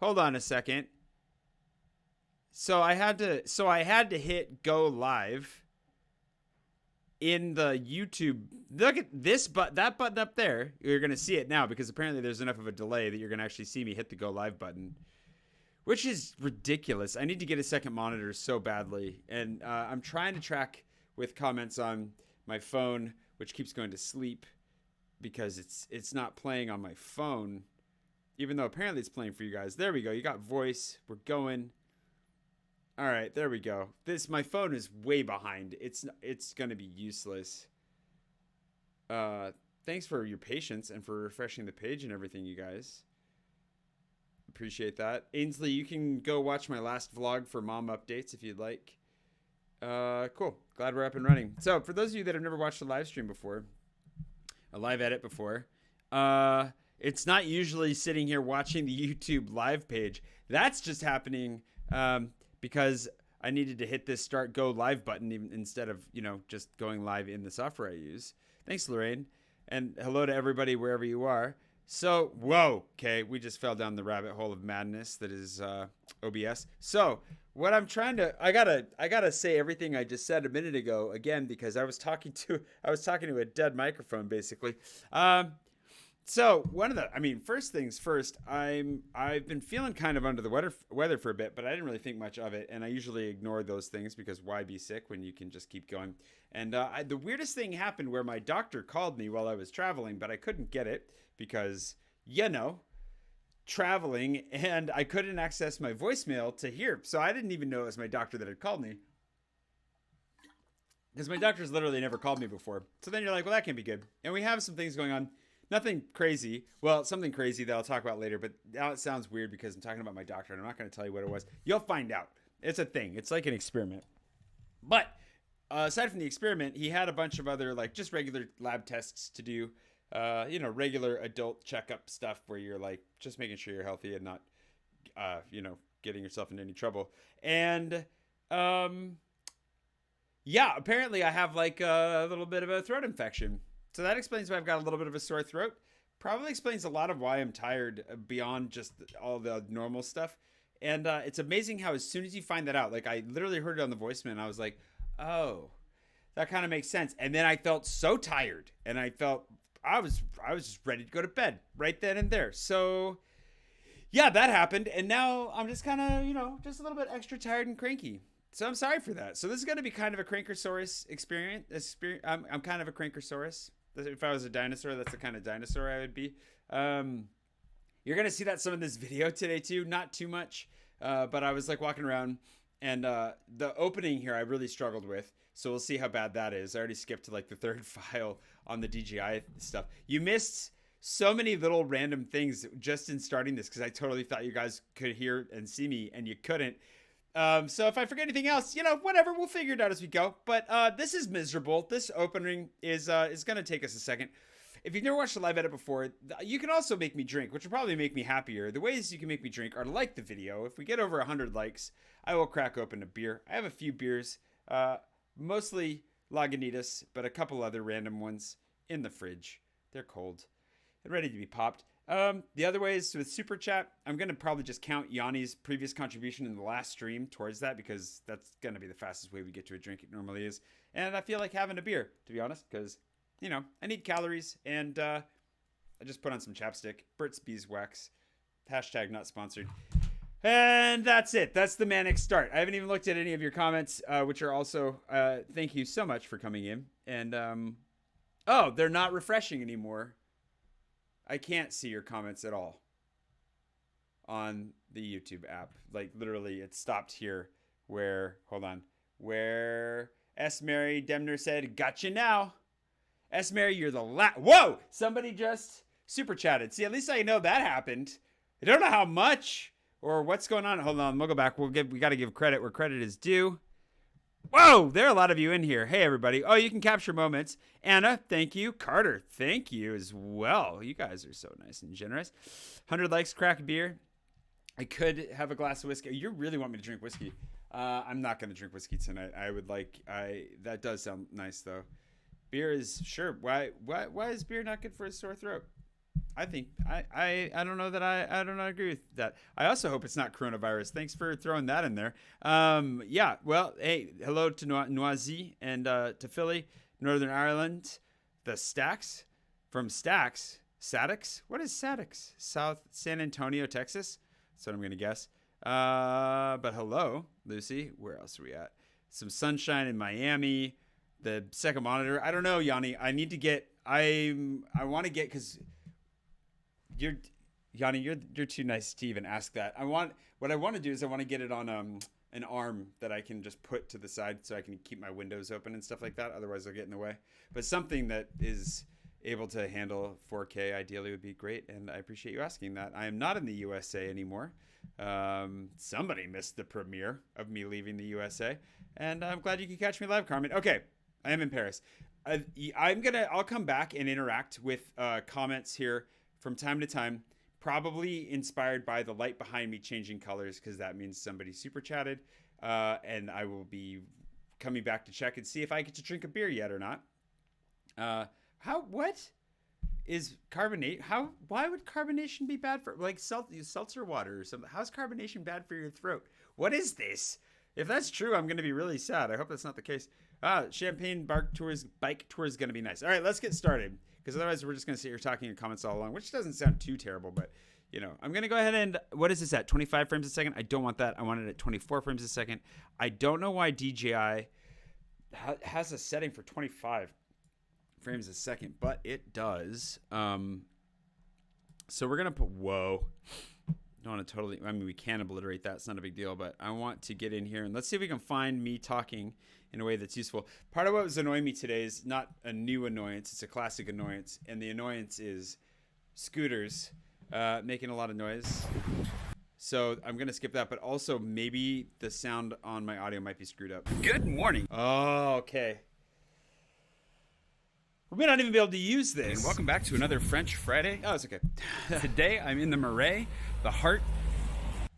Hold on a second. So I had to hit go live in the YouTube. Look at this that button up there. You're going to see it now because apparently there's enough of a delay that you're going to actually see me hit the go live button, which is ridiculous. I need to get a second monitor so badly, and I'm trying to track with comments on my phone, which keeps going to sleep because it's not playing on my phone, even though apparently it's playing for you guys. There we go. You got voice. We're going. All right, there we go. My phone is way behind. It's going to be useless. Thanks for your patience and for refreshing the page and everything, you guys. Appreciate that. Ainsley, you can go watch my last vlog for mom updates if you'd like. Cool. Glad we're up and running. So, for those of you that have never watched a live stream before, a live edit before, it's not usually sitting here watching the YouTube live page. That's just happening because I needed to hit this start go live button instead of, just going live in the software I use. Thanks, Lorraine. And hello to everybody wherever you are. So, whoa, okay, we just fell down the rabbit hole of madness that is OBS. So, what I'm trying to, I gotta say everything I just said a minute ago again because I was talking to a dead microphone basically. So first things first, I've been feeling kind of under the weather for a bit, but I didn't really think much of it, and I usually ignore those things because why be sick when you can just keep going? And the weirdest thing happened where my doctor called me while I was traveling, but I couldn't get it because traveling, and I couldn't access my voicemail to hear, so I didn't even know it was my doctor that had called me. Because my doctor's literally never called me before. So then you're like, well, that can't be good. And we have some things going on. Nothing crazy. Well, something crazy that I'll talk about later, but now it sounds weird because I'm talking about my doctor and I'm not going to tell you what it was. You'll find out. It's a thing. It's like an experiment. But aside from the experiment, he had a bunch of other just regular lab tests to do. Regular adult checkup stuff where you're just making sure you're healthy and not, getting yourself into any trouble. And apparently I have a little bit of a throat infection. So that explains why I've got a little bit of a sore throat. Probably explains a lot of why I'm tired beyond just all the normal stuff. And it's amazing how as soon as you find that out, I literally heard it on the voicemail and I was like, oh, that kind of makes sense. And then I felt so tired and I was just ready to go to bed right then and there. So yeah, that happened. And now I'm just kind of, just a little bit extra tired and cranky. So I'm sorry for that. So this is going to be kind of a Crankersaurus experience. I'm kind of a Crankersaurus. If I was a dinosaur, that's the kind of dinosaur I would be. You're going to see that some of this video today too. Not too much, but I was walking around and the opening here I really struggled with. So we'll see how bad that is. I already skipped to the third file on the DJI stuff. You missed so many little random things just in starting this because I totally thought you guys could hear and see me and you couldn't. So if I forget anything else, whatever, we'll figure it out as we go. But this is miserable. This opening is going to take us a second. If you've never watched a live edit before, you can also make me drink, which will probably make me happier. The ways you can make me drink are to like the video. If we get over 100 likes, I will crack open a beer. I have a few beers, mostly Lagunitas, but a couple other random ones in the fridge. They're cold and ready to be popped. The other way is with Super Chat. I'm going to probably just count Yanni's previous contribution in the last stream towards that because that's going to be the fastest way we get to a drink. It normally is. And I feel like having a beer, to be honest, because, I need calories and I just put on some chapstick. Burt's Beeswax. Hashtag not sponsored. And that's it. That's the manic start. I haven't even looked at any of your comments, which are also, thank you so much for coming in. And, they're not refreshing anymore. I can't see your comments at all on the YouTube app. Literally, it stopped here where S. Mary Demner said, gotcha now. S. Mary, you're the whoa! Somebody just super chatted. See, at least I know that happened. I don't know how much or what's going on. Hold on, we'll go back. We got to give credit where credit is due. Whoa, there are a lot of you in here. Hey, everybody. Oh, you can capture moments. Anna, thank you. Carter, thank you as well. You guys are so nice and generous. 100 likes, crack beer. I could have a glass of whiskey. You really want me to drink whiskey? I'm not going to drink whiskey tonight. That does sound nice, though. Beer is, sure. Why is beer not good for a sore throat? I don't know that I don't agree with that. I also hope it's not coronavirus. Thanks for throwing that in there. Yeah. Well, hey, hello to Noisy and to Philly, Northern Ireland, the Stacks from Stacks. Sadix? What is Sadix? South San Antonio, Texas. That's what I'm gonna guess. But hello, Lucy. Where else are we at? Some sunshine in Miami. The second monitor. I don't know, Yanni. I need to get. I want to get because. Yanni, you're too nice to even ask that. What I want to do is I want to get it on an arm that I can just put to the side so I can keep my windows open and stuff like that. Otherwise, they'll get in the way. But something that is able to handle 4K ideally would be great, and I appreciate you asking that. I am not in the USA anymore. Somebody missed the premiere of me leaving the USA, and I'm glad you could catch me live, Carmen. Okay, I am in Paris. I'll come back and interact with comments here from time to time, probably inspired by the light behind me changing colors, because that means somebody super chatted, and I will be coming back to check and see if I get to drink a beer yet or not. What is carbonate? Why would carbonation be bad for, like, seltzer water or something? How's carbonation bad for your throat? What is this? If that's true, I'm going to be really sad. I hope that's not the case. Champagne bike tour is going to be nice. All right, let's get started, because otherwise we're just going to sit here talking in comments all along, which doesn't sound too terrible, but I'm going to go ahead and, what is this at, 25 frames a second? I don't want that. I want it at 24 frames a second. I don't know why DJI has a setting for 25 frames a second, but it does. So we're going to put, whoa. Don't want to totally, I mean, we can obliterate that. It's not a big deal, but I want to get in here and let's see if we can find me talking in a way that's useful. Part of what was annoying me today is not a new annoyance. It's a classic annoyance. And the annoyance is scooters making a lot of noise. So I'm going to skip that, but also maybe the sound on my audio might be screwed up. Good morning. Oh, okay. We may not even be able to use this. And welcome back to another French Friday. Oh, it's okay. Today I'm in the Marais, the heart,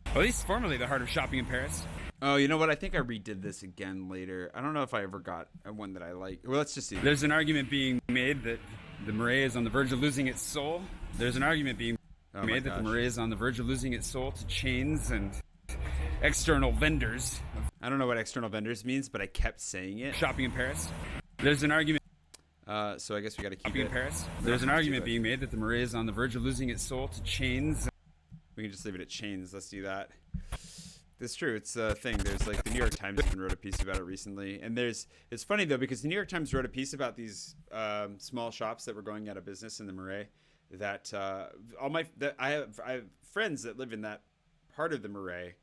at least formerly the heart of shopping in Paris. Oh, you know what? I think I redid this again later. I don't know if I ever got one that I like. Well, let's just see. There's an argument being made that the Marais is on the verge of losing its soul. There's an argument being made that the Marais is on the verge of losing its soul to chains and external vendors. I don't know what external vendors means, but I kept saying it. Shopping in Paris. There's an argument. So I guess we got to keep it. In Paris. There's an argument being made that the Marais is on the verge of losing its soul to chains. We can just leave it at chains. Let's do that. It's true. It's a thing. There's like the New York Times even wrote a piece about it recently. And it's funny though, because the New York Times wrote a piece about these small shops that were going out of business in the Marais. That I have friends that live in that part of the Marais,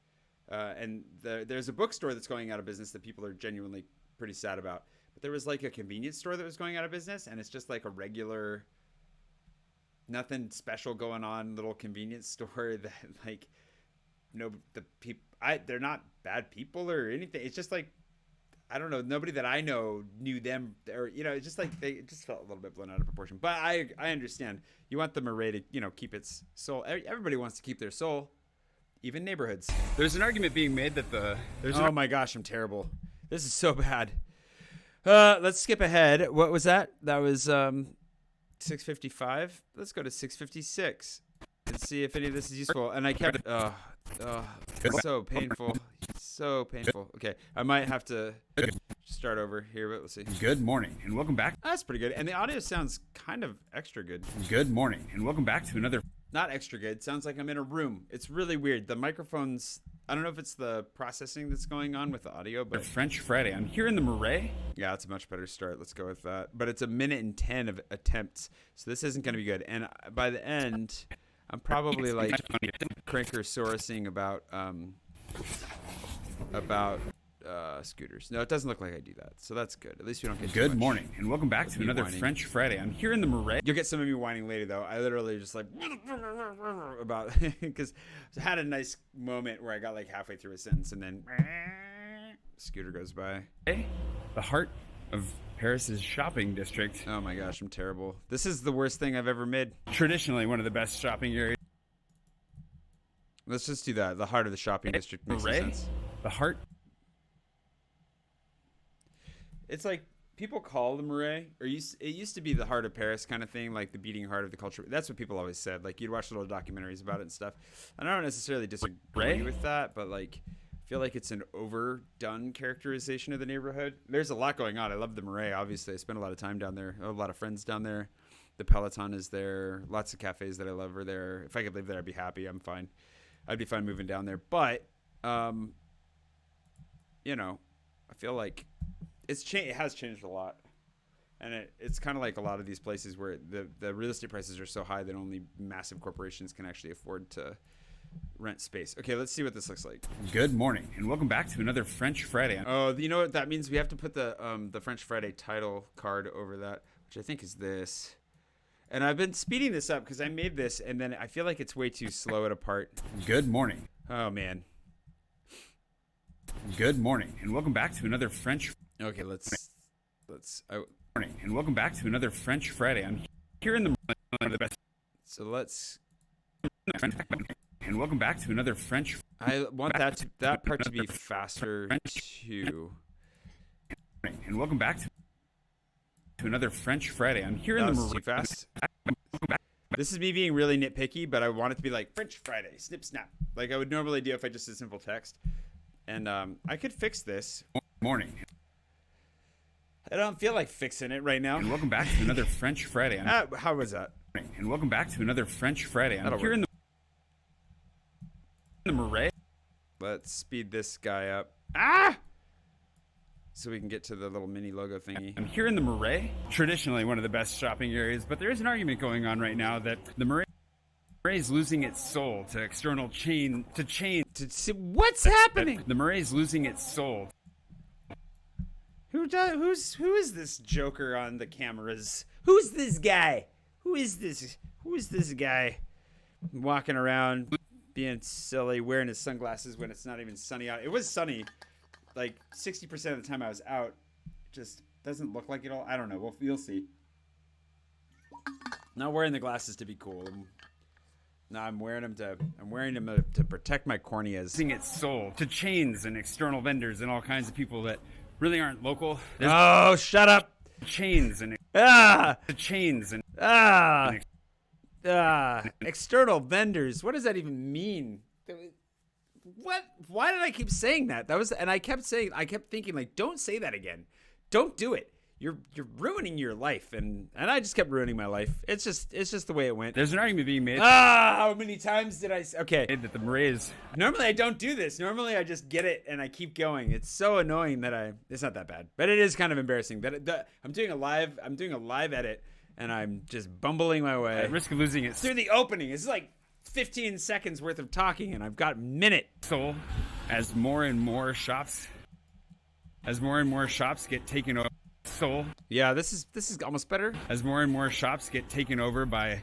and there's a bookstore that's going out of business that people are genuinely pretty sad about. But there was like a convenience store that was going out of business, and it's just like a regular, nothing special going on little convenience store that like they're not bad people or anything. It's just like, I don't know, nobody that I know knew them, or it's just like it just felt a little bit blown out of proportion. But I understand. You want the Marais to keep its soul. Everybody wants to keep their soul, even neighborhoods. There's an argument being made that oh my gosh, I'm terrible. This is so bad. Let's skip ahead. What was that? That was 6:55. Let's go to 6:56 and see if any of this is useful. And I kept it's so painful. So painful. Okay, I might have to start over here, but let's see. Good morning and welcome back. That's pretty good. And the audio sounds kind of extra good. Good morning and welcome back to another. Not extra good. Sounds like I'm in a room. It's really weird. The microphones, I don't know if it's the processing that's going on with the audio, but French Friday. I'm here in the Marais. Yeah, it's a much better start. Let's go with that. But it's 1 minute and 10 of attempts, so this isn't going to be good. And by the end, I'm probably like cranker-saurusing about scooters. No, it doesn't look like I do that, so that's good. At least we don't get Good morning and welcome back to another French Friday. I'm here in the Marais. You'll get some of me whining later, though. I literally just like about because I had a nice moment where I got like halfway through a sentence and then scooter goes by. The heart of Paris's shopping district. Oh my gosh, I'm terrible. This is the worst thing I've ever made. Traditionally one of the best shopping areas. Let's just do that. The heart of the shopping district makes Marais? sense. The heart. It's like people call the Marais, or it used to be the heart of Paris kind of thing, like the beating heart of the culture. That's what people always said. Like you'd watch little documentaries about it and stuff. And I don't necessarily disagree with that, but like I feel like it's an overdone characterization of the neighborhood. There's a lot going on. I love the Marais, obviously. I spend a lot of time down there. I have a lot of friends down there. The Peloton is there. Lots of cafes that I love are there. If I could live there, I'd be happy. I'm fine. I'd be fine moving down there. But, you know, I feel like it has changed a lot, and it's kind of like a lot of these places where the real estate prices are so high that only massive corporations can actually afford to rent space. Okay, let's see what this looks like. Good morning, and welcome back to another French Friday. Oh, you know what that means? We have to put the French Friday title card over that, which I think is this. And I've been speeding this up because I made this, and then I feel like it's way too slow at a part. Good morning. Oh man. Good morning, and welcome back to another French. Okay, let's. Morning, and welcome back to another French Friday. I'm here in the best. So let's. And welcome back to another French. I want that part to be faster too. And welcome back to another French Friday. I'm here in the Marais. Too fast. This is me being really nitpicky, but I want it to be like French Friday, snip snap, like I would normally do if I just did simple text. And I could fix this. Morning. I don't feel like fixing it right now. And welcome back to another French Friday. How was that? And welcome back to another French Friday. I'm here in the Marais. Let's speed this guy up. So we can get to the little mini logo thingy. I'm here in the Marais, traditionally one of the best shopping areas, but there is an argument going on right now that the Marais is losing its soul to external chain. What's happening? The Marais is losing its soul. Who is this joker on the cameras? Who's this guy? Who is this guy walking around being silly, wearing his sunglasses when it's not even sunny out? It was sunny, like 60% of the time I was out. It just doesn't look like it all. I don't know. You'll see. Not wearing the glasses to be cool. No, I'm wearing them to protect my corneas. Losing its soul to chains and external vendors and all kinds of people that really aren't local. Oh, shut up! Chains and external vendors. What does that even mean? What? Why did I keep saying that? I kept thinking like, don't say that again. Don't do it. You're ruining your life, and I just kept ruining my life. It's just the way it went. There's an argument being made. How many times did I? Okay. That the Marais. Normally I don't do this. Normally I just get it and I keep going. It's so annoying that it's not that bad, but it is kind of embarrassing that I'm doing a live edit and I'm just bumbling my way. At risk of losing it through the opening. It's like 15 seconds worth of talking, and I've got a minute. Soul, as more and more shops get taken over. Soul. Yeah, this is almost better. As more and more shops get taken over by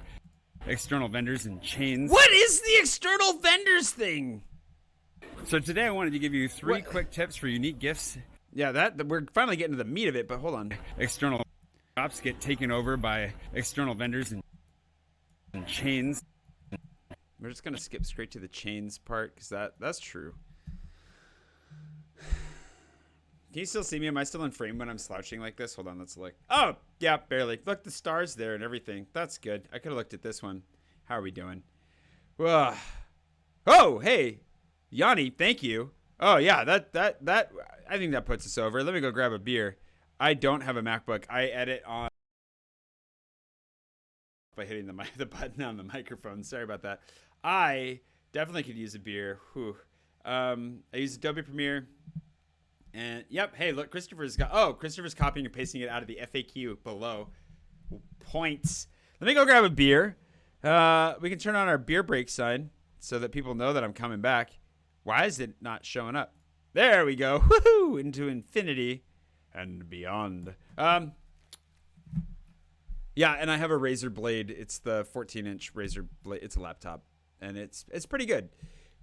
external vendors and chains. What is the external vendors thing? So today I wanted to give you three quick tips for unique gifts. Yeah, that we're finally getting to the meat of it, but hold on. External shops get taken over by external vendors and chains. We're just gonna skip straight to the chains part because that's true. Can you still see me? Am I still in frame when I'm slouching like this? Hold on, let's look. Oh, yeah, barely. Look, the stars there and everything. That's good. I could have looked at this one. How are we doing? Oh, hey, Yanni, thank you. Oh, yeah, that I think that puts us over. Let me go grab a beer. I don't have a MacBook. I edit on by hitting the button on the microphone. Sorry about that. I definitely could use a beer. Whew. I use Adobe Premiere. And yep, hey, look, Christopher's copying and pasting it out of the FAQ below. Points. Let me go grab a beer. We can turn on our beer break sign so that people know that I'm coming back. Why is it not showing up? There we go. Woohoo! Into infinity and beyond. Yeah, and I have a Razer Blade. It's the 14-inch Razer Blade. It's a laptop, and it's pretty good.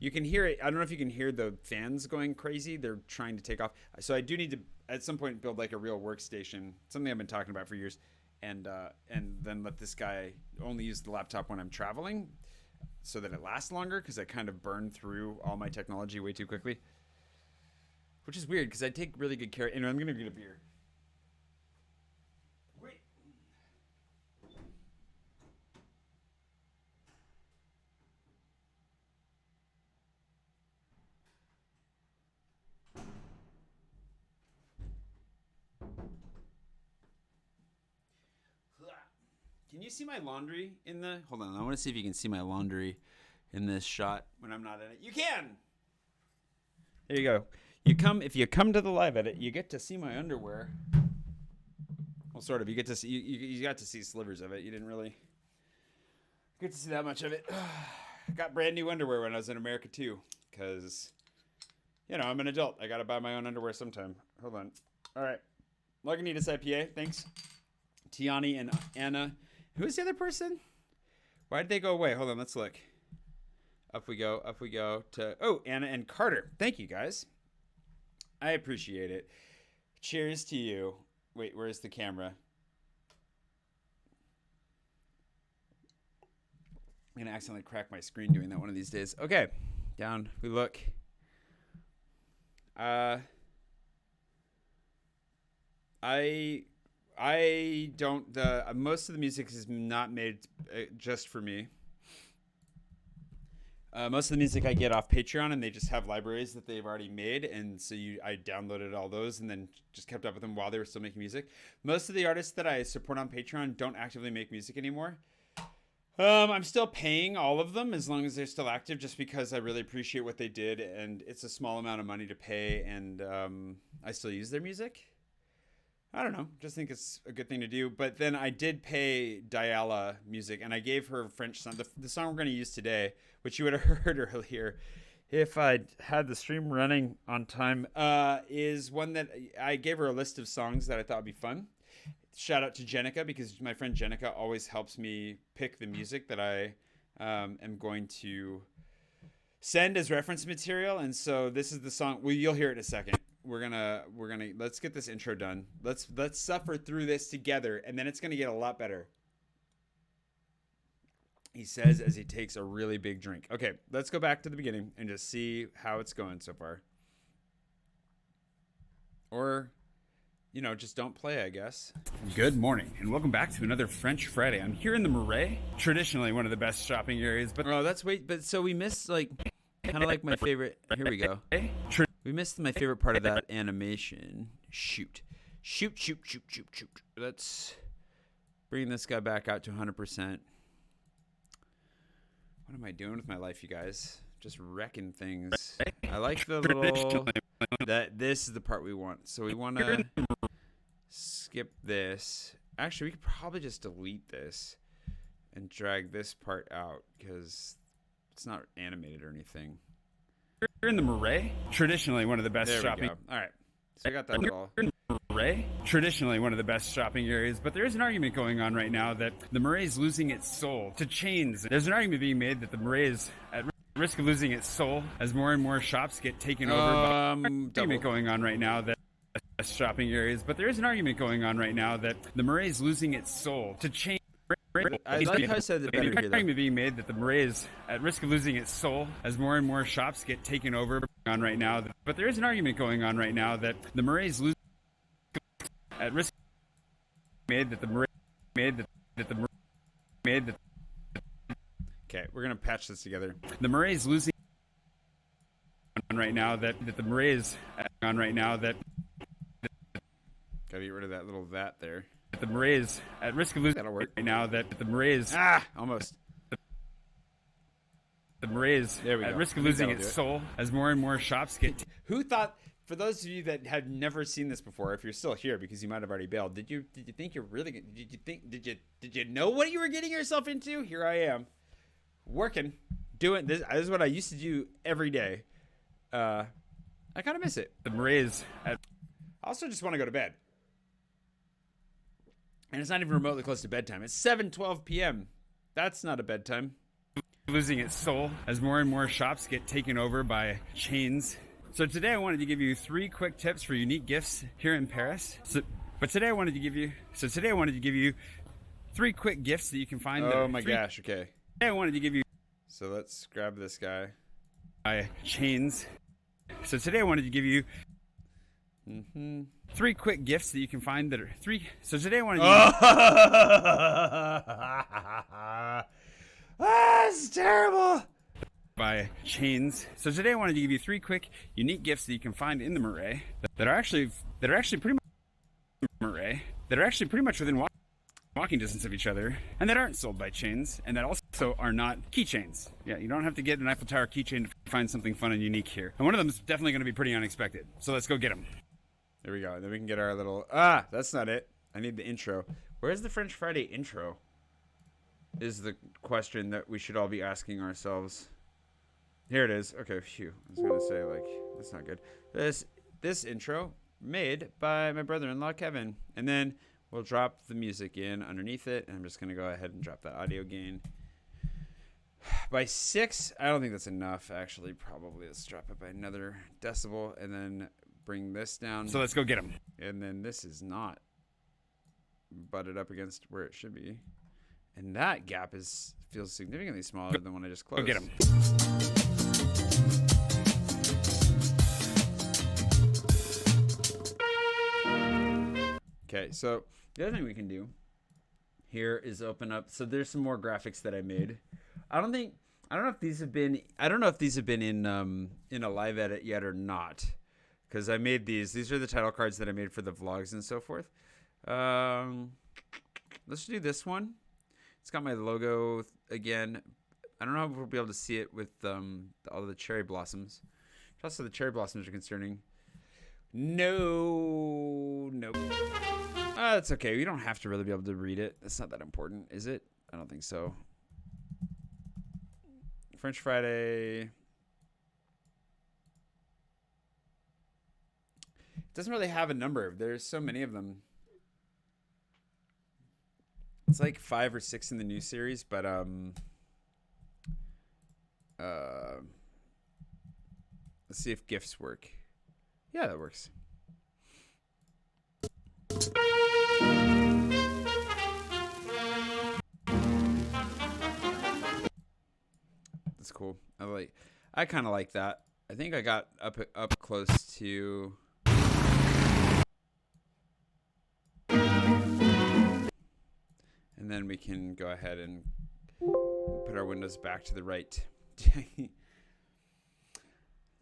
You can hear it. I don't know if you can hear the fans going crazy. They're trying to take off. So I do need to, at some point, build like a real workstation, something I've been talking about for years, and then let this guy only use the laptop when I'm traveling so that it lasts longer, because I kind of burn through all my technology way too quickly, which is weird because I take really good care. And I'm going to get a beer. Can you see my laundry in the... Hold on, I want to see if you can see my laundry in this shot when I'm not in it. You can! There you go. If you come to the live edit, you get to see my underwear. Well, sort of. You get to see... You got to see slivers of it. You didn't really get to see that much of it. I got brand new underwear when I was in America, too. Because, you know, I'm an adult. I got to buy my own underwear sometime. Hold on. All right. Lagunitas IPA. Thanks. Tiani and Anna. Who's the other person? Why did they go away? Hold on, let's look. Up we go to... Oh, Anna and Carter. Thank you, guys. I appreciate it. Cheers to you. Wait, where's the camera? I'm going to accidentally crack my screen doing that one of these days. Okay, down we look. I don't, most of the music is not made just for me. Most of the music I get off Patreon, and they just have libraries that they've already made, and so I downloaded all those and then just kept up with them while they were still making music. Most of the artists that I support on Patreon don't actively make music anymore. I'm still paying all of them as long as they're still active, just because I really appreciate what they did, and it's a small amount of money to pay, and I still use their music. I don't know. Just think it's a good thing to do. But then I did pay Diala music, and I gave her French song. The song we're going to use today, which you would have heard earlier, if I'd had the stream running on time, is one that I gave her a list of songs that I thought would be fun. Shout out to Jenica, because my friend Jenica always helps me pick the music that I am going to send as reference material. And so this is the song. Well, you'll hear it in a second. We're gonna let's get this intro done. Let's suffer through this together, and then it's gonna get a lot better. He says as he takes a really big drink. Okay, let's go back to the beginning and just see how it's going so far. Or, you know, just don't play, I guess. Good morning, and welcome back to another French Friday. I'm here in the Marais, traditionally one of the best shopping areas. But but so we missed, like, kind of like my favorite. Here we go. We missed my favorite part of that animation. Shoot. Let's bring this guy back out to 100%. What am I doing with my life, you guys? Just wrecking things. I like the little... This is the part we want. So we want to skip this. Actually, we could probably just delete this and drag this part out, because it's not animated or anything. We're in the Marais, traditionally one of the best shopping. All right, so I got that all. Marais, traditionally one of the best shopping areas, but there is an argument going on right now that the Marais is losing its soul to chains. There's an argument being made that the Marais is at risk of losing its soul as more and more shops get taken over. Argument going on right now that shopping areas, but there is an argument going on right now that the Marais is losing its soul to chains. I like how I said it better here, though. Argument being made that the Marais is at risk of losing its soul as more and more shops get taken over on right now. But there is an argument going on right now that the Marais is losing at risk. Made that the Marais Okay, we're gonna patch this together. The Marais is losing on right now that the Marais is on right now that. Gotta get rid of that little that there. The Marais is at risk of losing. That'll work. Right now that the Marais is almost. The Marais is at risk of losing its soul as more and more shops get. Who thought? For those of you that have never seen this before, if you're still here because you might have already bailed, did you think you're really? Did you know what you were getting yourself into? Here I am, working, doing this. This is what I used to do every day. I kind of miss it. The Marais is I also just want to go to bed. And it's not even remotely close to bedtime. It's 7:12 p.m. That's not a bedtime. Losing its soul as more and more shops get taken over by chains. So today I wanted to give you 3 quick tips for unique gifts here in Paris. Today I wanted to give you 3 quick gifts that you can find. Oh my gosh! Okay. Today I wanted to give you. So let's grab this guy. By chains. So today I wanted to give you. 3 quick gifts that you can find that are 3. So today I want to. This is terrible. By chains. So today I wanted to give you 3 quick, unique gifts that you can find in the Marais that are actually pretty much within walking distance of each other, and that aren't sold by chains, and that also are not keychains. Yeah, you don't have to get an Eiffel Tower keychain to find something fun and unique here. And one of them is definitely going to be pretty unexpected. So let's go get them. There we go. Then we can get our little... that's not it. I need the intro. Where's the French Friday intro? Is the question that we should all be asking ourselves. Here it is. Okay, phew. I was going to say, like, that's not good. This intro made by my brother-in-law, Kevin. And then we'll drop the music in underneath it. And I'm just going to go ahead and drop that audio gain by 6. I don't think that's enough, actually. Probably. Let's drop it by another decibel. And then bring this down. So let's go get them. And then this is not butted up against where it should be. And that gap feels significantly smaller than when I just closed. Go get them. Okay, so the other thing we can do here is open up. So there's some more graphics that I made. I don't know if these have been in a live edit yet or not, because I made these. These are the title cards that I made for the vlogs and so forth. Let's do this one. It's got my logo again. I don't know if we'll be able to see it with all the cherry blossoms. Also, the cherry blossoms are concerning. Nope. That's okay. You don't have to really be able to read it. It's not that important, is it? I don't think so. French Friday. It doesn't really have a number. There's so many of them. It's like 5 or 6 in the new series, but let's see if GIFs work. Yeah, that works. That's cool. I kind of like that. I think I got up close to and then we can go ahead and put our windows back to the right.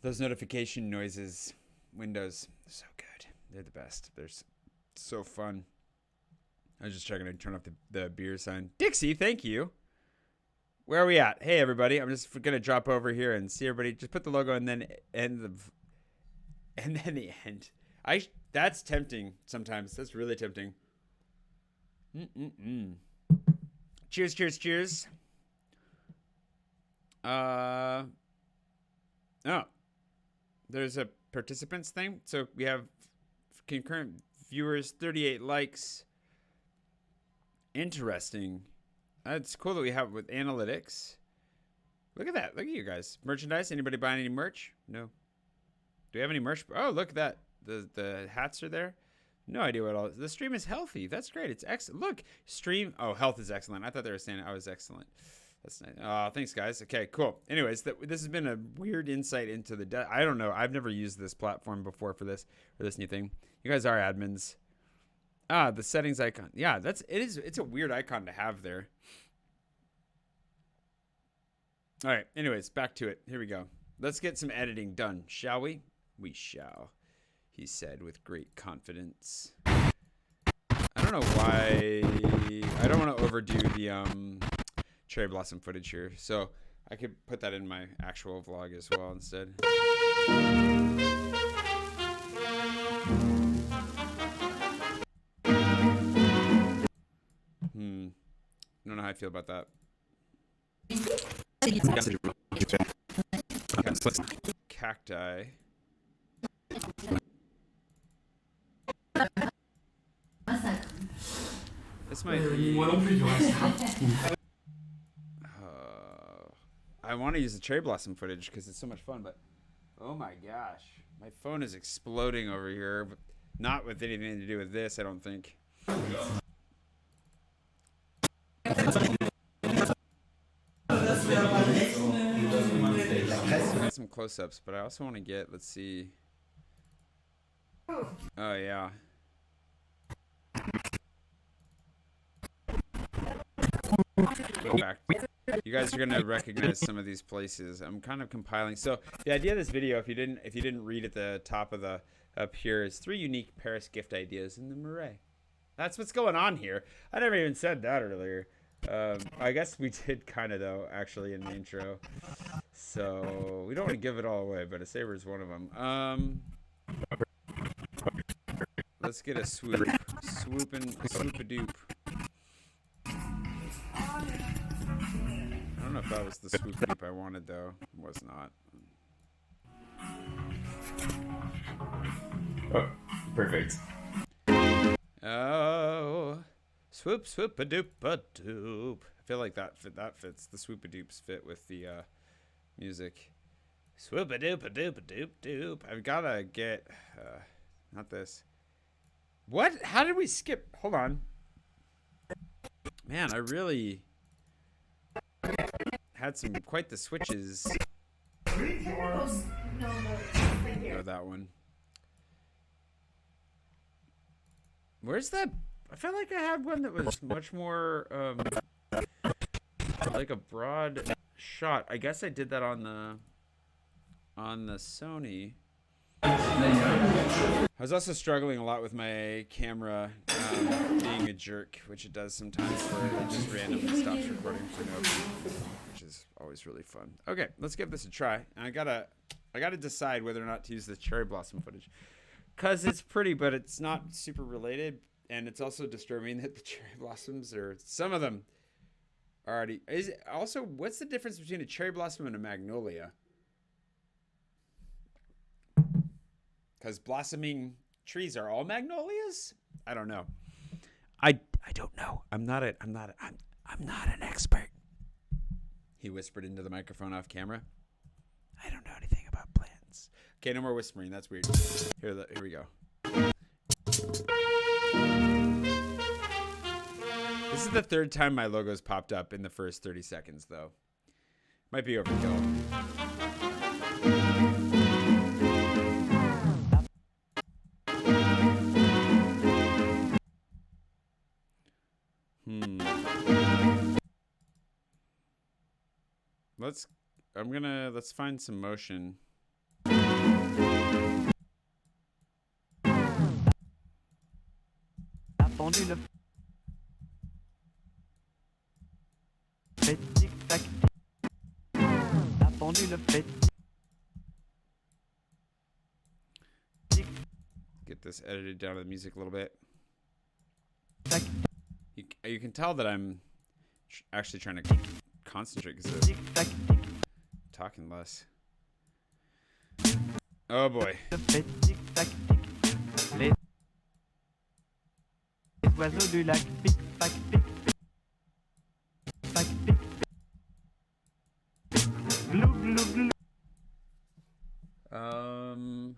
Those notification noises, Windows, they're so good. They're the best. They're so fun. I was just checking to turn off the beer sign. Dixie, thank you. Where are we at? Hey, everybody. I'm just going to drop over here and see everybody. Just put the logo and then the end. That's tempting sometimes. That's really tempting. Cheers, cheers, cheers. Oh. There's a participants thing. So we have concurrent viewers, 38 likes. Interesting. It's cool that we have with analytics. Look at that. Look at you guys. Merchandise. Anybody buying any merch? No. Do we have any merch? Oh, look at that. The hats are there. No idea what all is. The stream is healthy. That's great. It's excellent. Look, stream. Oh, health is excellent. I thought they were saying I was excellent. That's nice. Oh, thanks, guys. Okay, cool. Anyways, this has been a weird insight into I don't know. I've never used this platform before for this new thing. You guys are admins. The settings icon. Yeah, it's a weird icon to have there. All right. Anyways, back to it. Here we go. Let's get some editing done, shall we? We shall, he said with great confidence. I don't know why. I don't want to overdo the cherry blossom footage here, so I could put that in my actual vlog as well instead. I don't know how I feel about that. Cacti. This might be... I want to use the cherry blossom footage because it's so much fun, but oh my gosh, my phone is exploding over here, but not with anything to do with this, I don't think. I got some close-ups, but I also want to get, let's see. Oh yeah. Go back. You guys are gonna recognize some of these places. I'm kind of compiling. So the idea of this video, if you didn't read at the top of up here, is 3 unique Paris gift ideas in the Marais. That's what's going on here. I never even said that earlier. I guess we did kind of, though, actually, in the intro. So we don't want to give it all away, but a saber is one of them. Let's get a swoop. Swoop-a-doop. I don't know if that was the swoop-a-doop I wanted, though. It was not. Oh, perfect. Oh, swoop-a-doop-a-doop. I feel like that fits. The swoop-a-doops fit with the music. Swoop-a-doop-a-doop-a-doop-doop. I've gotta get not this. What? How did we skip? Hold on. Man, I really had some quite the switches. Oh, that one. Where's that? I felt like I had one that was much more like a broad shot. I guess I did that on the Sony. I was also struggling a lot with my camera being a jerk, which it does sometimes, where it just randomly stops recording for no reason, which is always really fun. Okay, let's give this a try. And I gotta decide whether or not to use the cherry blossom footage, cause it's pretty, but it's not super related, and it's also disturbing that the cherry blossoms, or some of them, are already. Is it also, what's the difference between a cherry blossom and a magnolia? Because blossoming trees are all magnolias? I don't know. I don't know. I'm not an expert. He whispered into the microphone off camera. I don't know anything about plants. Okay, no more whispering. That's weird. Here we go. This is the third time my logo's popped up in the first 30 seconds, though. Might be overkill. Let's find some motion. Get this edited down to the music a little bit. You can tell that I'm actually trying to concentrate because I'm talking less. Oh boy.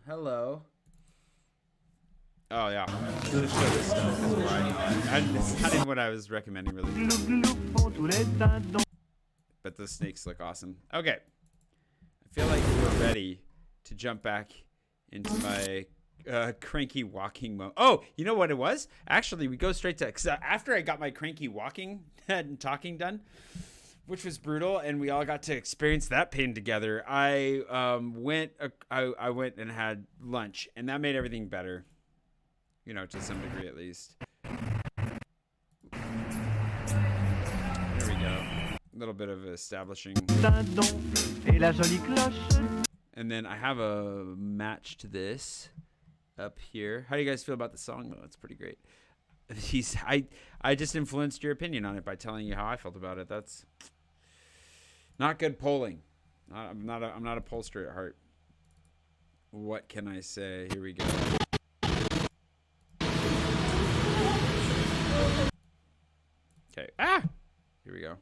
Hello. Oh yeah. Really show this stuff is why. It's not even what I was recommending, really. But the snakes look awesome. Okay. I feel like we're ready to jump back into my cranky walking mode. Oh, you know what it was? Actually, we go straight to, because after I got my cranky walking and talking done, which was brutal, and we all got to experience that pain together, I went and had lunch, and that made everything better. You know, to some degree at least. There we go. A little bit of establishing. And then I have a match to this up here. How do you guys feel about the song, though? It's pretty great. I just influenced your opinion on it by telling you how I felt about it. That's not good polling. I'm not a pollster at heart. What can I say? Here we go. Okay. Ah! Here we go.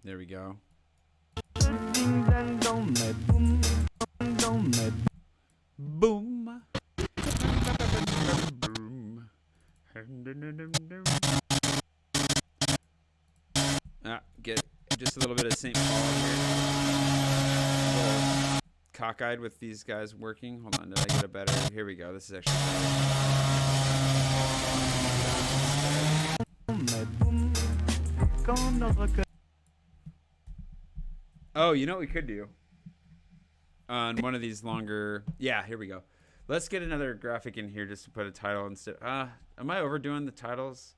There we go. Boom. Get just a little bit of St. Paul here. Cockeyed with these guys working. Hold on, did I get a better? Here we go. This is actually better. Oh, you know what we could do? on one of these longer. Yeah, here we go. Let's get another graphic in here just to put a title instead. Am I overdoing the titles?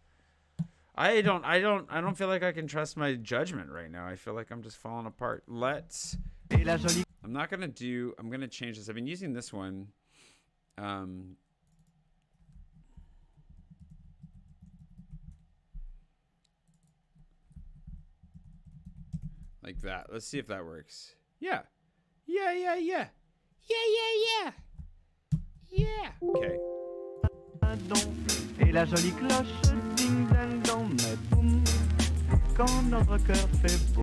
I don't feel like I can trust my judgment right now. I feel like I'm just falling apart. I'm gonna change this. I've been using this one. Like that. Let's see if that works. Yeah. Yeah. Okay. Et la jolie cloche ding dang dong, mais boum, quand notre cœur fait boum.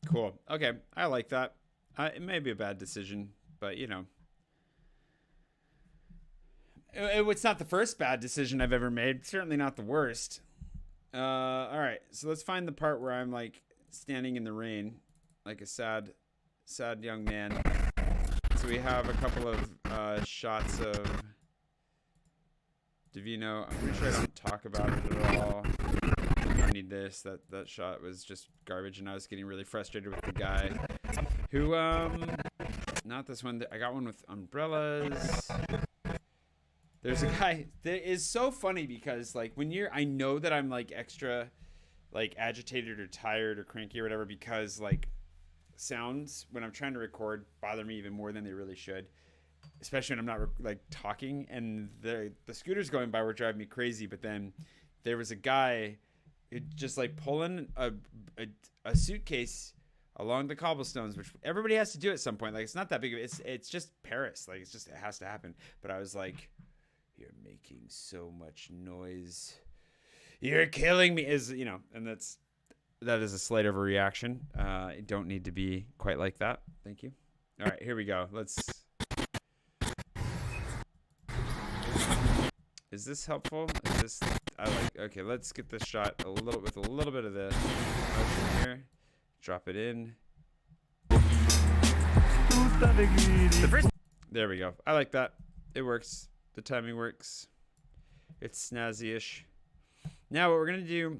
Cool. Okay, I like that. It may be a bad decision, but you know, it's not the first bad decision I've ever made. Certainly not the worst. All right, so let's find the part where I'm like standing in the rain, like a sad young man. So we have a couple of shots of Divino. I'm pretty sure I don't talk about it at all. I need this. That shot was just garbage, and I was getting really frustrated with the guy who, not this one. I got one with umbrellas. There's a guy that is so funny because, like, I know that I'm, like, extra, like, agitated or tired or cranky or whatever because, like, sounds when I'm trying to record bother me even more than they really should. Especially when I'm not like talking, and the scooters going by were driving me crazy. But then there was a guy who just like pulling a suitcase along the cobblestones, which everybody has to do at some point. Like it's not that big of it's just Paris. Like it has to happen. But I was like, you're making so much noise. You're killing me. And that is a slight overreaction. I don't need to be quite like that. Thank you. All right, here we go. Is this helpful? Okay, let's get this shot with a little bit of the motion here. Drop it in. There we go. I like that. It works. The timing works. It's snazzy-ish. Now what we're going to do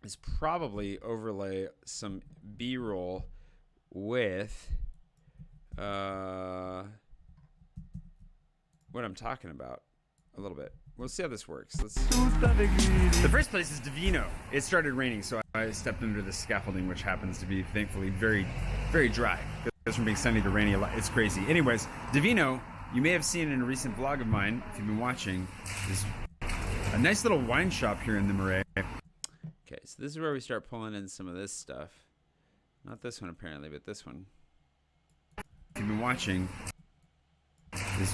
is probably overlay some B-roll with what I'm talking about a little bit. We'll see how this works. The first place is Divino. It started raining, so I stepped under the scaffolding, which happens to be, thankfully, very, very dry. It goes from being sunny to rainy a lot. It's crazy. Anyways, Divino, you may have seen in a recent vlog of mine, if you've been watching, is a nice little wine shop here in the Marais. Okay, so this is where we start pulling in some of this stuff. Not this one, apparently, but this one. If you've been watching, is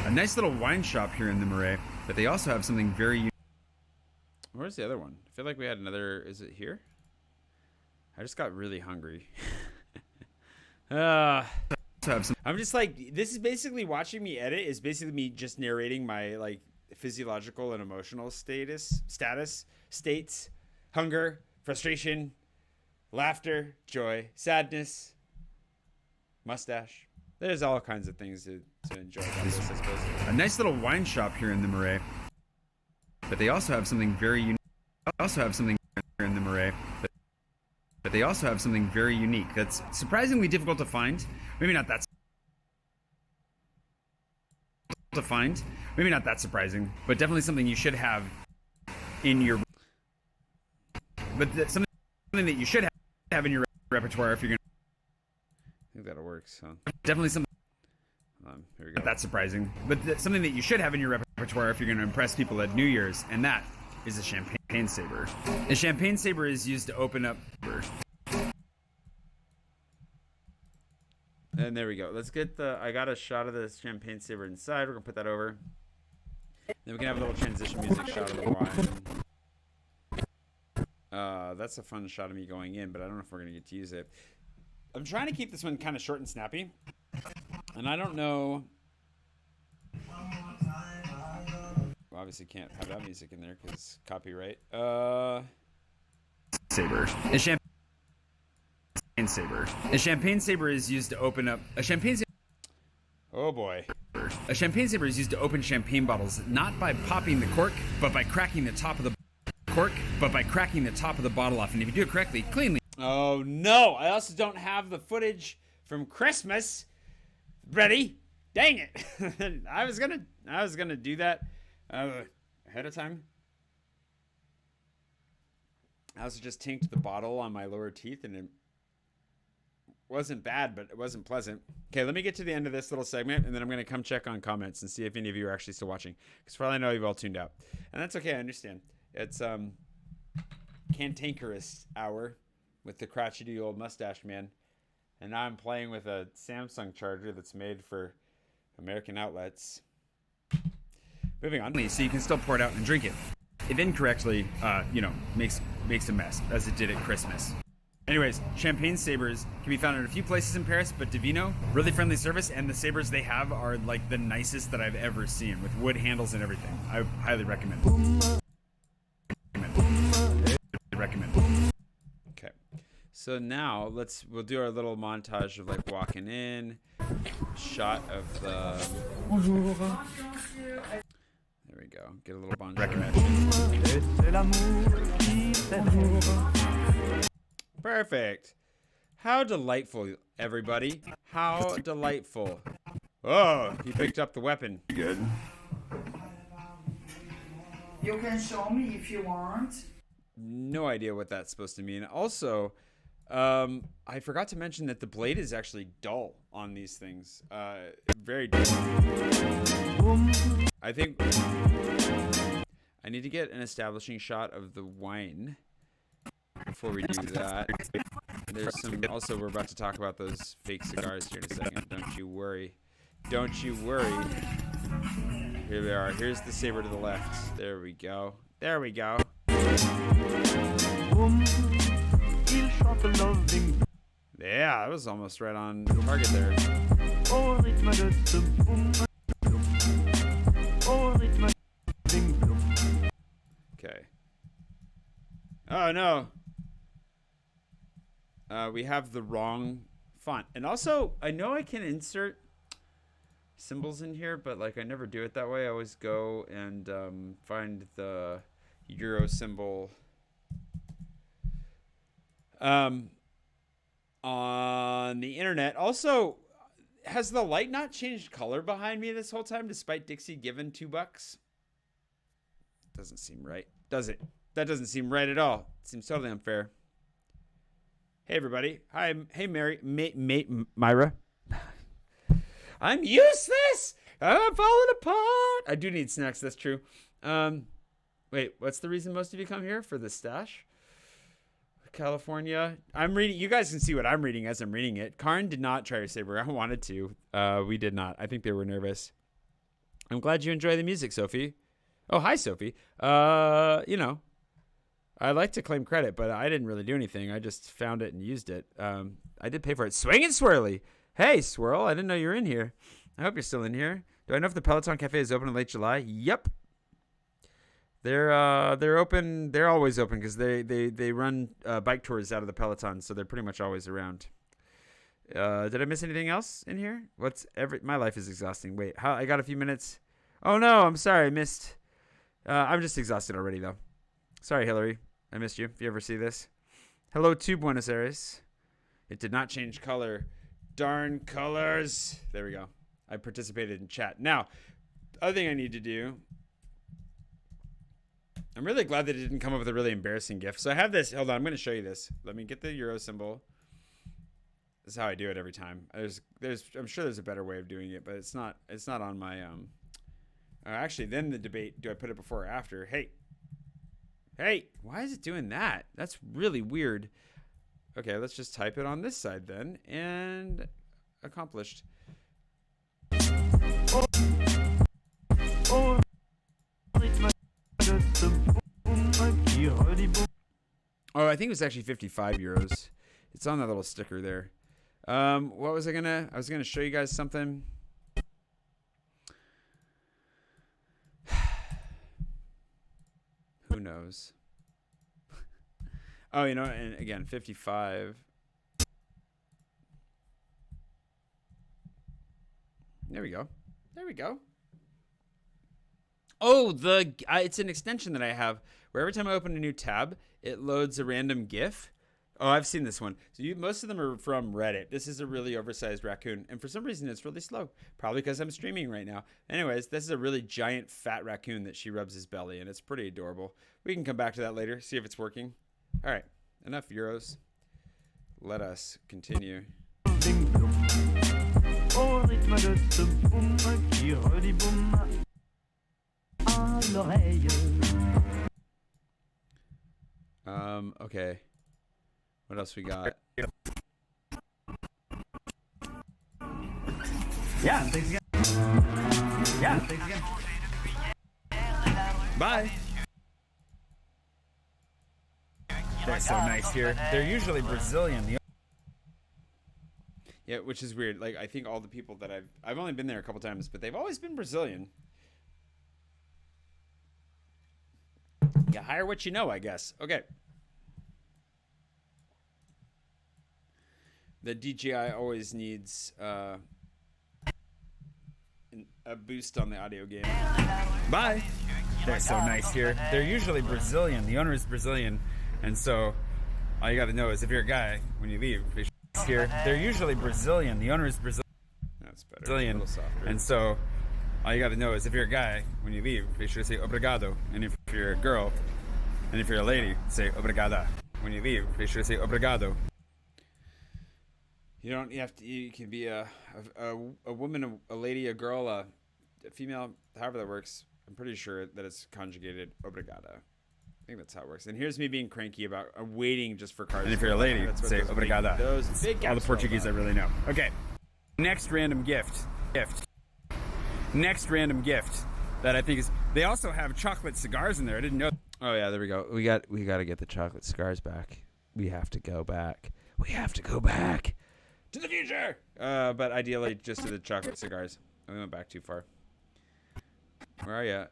a nice little wine shop here in the Marais, but they also have something very unique. Where's the other one? I feel like we had another. Is it here? I just got really hungry. I'm just like, this is basically watching me edit is basically me just narrating my like physiological and emotional states, hunger, frustration, laughter, joy, sadness, mustache. There's all kinds of things to enjoy about this, I suppose. A nice little wine shop here in the Marais, but they also have something very unique. Here in the Marais, but they also have something very unique that's surprisingly difficult to find. Maybe not that surprising, but definitely something you should have in your. But something that you should have in your repertoire if you're gonna. I think that'll work. So definitely something. Here we go. That's surprising, but something that you should have in your repertoire if you're going to impress people at New Year's, and that is a champagne saber. A champagne saber is used to open up. And there we go. Let's get I got a shot of the champagne saber inside. We're gonna put that over. Then we can have a little transition music shot of the wine. That's a fun shot of me going in, but I don't know if we're gonna get to use it. I'm trying to keep this one kind of short and snappy. And I don't know. Well, obviously can't have that music in there because copyright. Saber. A champagne saber. A champagne saber is used to open up a champagne saber. Oh boy. A champagne saber is used to open champagne bottles, not by popping the cork, but by cracking the top of the bottle off. And if you do it correctly, cleanly. Oh no! I also don't have the footage from Christmas Ready? Dang it! I was gonna do that ahead of time. I also just tinked the bottle on my lower teeth, and it wasn't bad, but it wasn't pleasant. Okay, let me get to the end of this little segment, and then I'm gonna come check on comments and see if any of you are actually still watching. Because for all I know, you've all tuned out, and that's okay. I understand. It's cantankerous hour with the crotchety old mustache man, and now I'm playing with a Samsung charger that's made for American outlets. Moving on. So you can still pour it out and drink it. If incorrectly, makes a mess, as it did at Christmas. Anyways, champagne sabers can be found in a few places in Paris, but Divino, really friendly service, and the sabers they have are like the nicest that I've ever seen, with wood handles and everything. I highly recommend. Okay, so now we'll do our little montage of like walking in, shot of the. There we go. Get a little bonjour. Recommend. Perfect. How delightful, everybody. How delightful. Oh, he picked up the weapon. Good. You can show me if you want. No idea what that's supposed to mean. Also, I forgot to mention that the blade is actually dull on these things. Very dull. I think I need to get an establishing shot of the wine before we do that. There's some. Also, we're about to talk about those fake cigars here in a second. Don't you worry. Don't you worry. Here they are. Here's the saber to the left. There we go. There we go. Yeah, that was almost right on target there. Okay. Oh no. We have the wrong font. And also, I know I can insert symbols in here, but like I never do it that way. I always go and find the Euro symbol on the internet. Also, has the light not changed color behind me this whole time, despite Dixie giving $2? Doesn't seem right, does it? That doesn't seem right at all. It seems totally unfair. Hey everybody. Hi. Hey Mary. Myra. I'm useless. I'm falling apart. I do need snacks. That's true. Wait, what's the reason most of you come here? For the stash? California. I'm reading. You guys can see what I'm reading as I'm reading it. Karn did not try her saber. I wanted to. We did not. I think they were nervous. I'm glad you enjoy the music, Sophie. Oh, hi, Sophie. I like to claim credit, but I didn't really do anything. I just found it and used it. I did pay for it. Swing and Swirly. Hey, Swirl. I didn't know you were in here. I hope you're still in here. Do I know if the Peloton Cafe is open in late July? Yep. They're open. They're always open because they run bike tours out of the Peloton, so they're pretty much always around. Did I miss anything else in here? My life is exhausting. Wait, I got a few minutes. Oh no, I'm sorry, I missed. I'm just exhausted already though. Sorry, Hillary. I missed you. If you ever see this. Hello to Buenos Aires. It did not change color. Darn colors. There we go. I participated in chat. Now, the other thing I need to do. I'm really glad that it didn't come up with a really embarrassing GIF. So I have this. Hold on. I'm going to show you this. Let me get the Euro symbol. This is how I do it every time. I'm sure there's a better way of doing it, but it's not on my, actually, then the debate, do I put it before or after? Hey, why is it doing that? That's really weird. Okay, let's just type it on this side then. And accomplished. Oh, I think it was actually 55 euros. It's on that little sticker there. What was I was gonna show you guys something. Who knows? Oh, and again, 55. There we go. Oh, it's an extension that I have where every time I open a new tab, it loads a random GIF Oh, I've seen this one. So most of them are from Reddit. This is a really oversized raccoon, and for some reason it's really slow. Probably because I'm streaming right now. Anyways, this is a really giant fat raccoon that she rubs his belly, and it's pretty adorable. We can come back to that later, see if it's working. All right, enough euros. Let us continue. Au rythme de ce boum qui redit boum à l'oreille. Okay. What else we got? Yeah, thanks again. Yeah, thanks again. Bye. They're so nice here. They're usually Brazilian. Yeah, which is weird. Like, I think all the people that I've only been there a couple times, but they've always been Brazilian. You hire what you know, I guess. Okay. The DJI always needs a boost on the audio game. Bye. They're so nice here. They're usually Brazilian. The owner is Brazilian, and so all you got to know is if you're a guy, when you leave, here. They're usually Brazilian. The owner is Brazilian. That's better. Brazilian, A little softer. and so all you got to know is if you're a guy, when you leave, be sure to say obrigado. And if you're a girl, and if you're a lady, say obrigada. When you leave, be sure to say obrigado. You don't. You have to. You can be a woman, a lady, a girl, a female. However that works. I'm pretty sure that it's conjugated obrigada. I think that's how it works. And here's me being cranky about waiting just for cars. And if you're a lady, say obrigada. Those big All the gaps Portuguese I really know. Okay. Next random gift. Next random gift that I think is. They also have chocolate cigars in there. I didn't know. Oh yeah, there we go. We got to get the chocolate cigars back. We have to go back. We have to go back to the future. But ideally, just to the chocolate cigars. We went back too far. Where are you?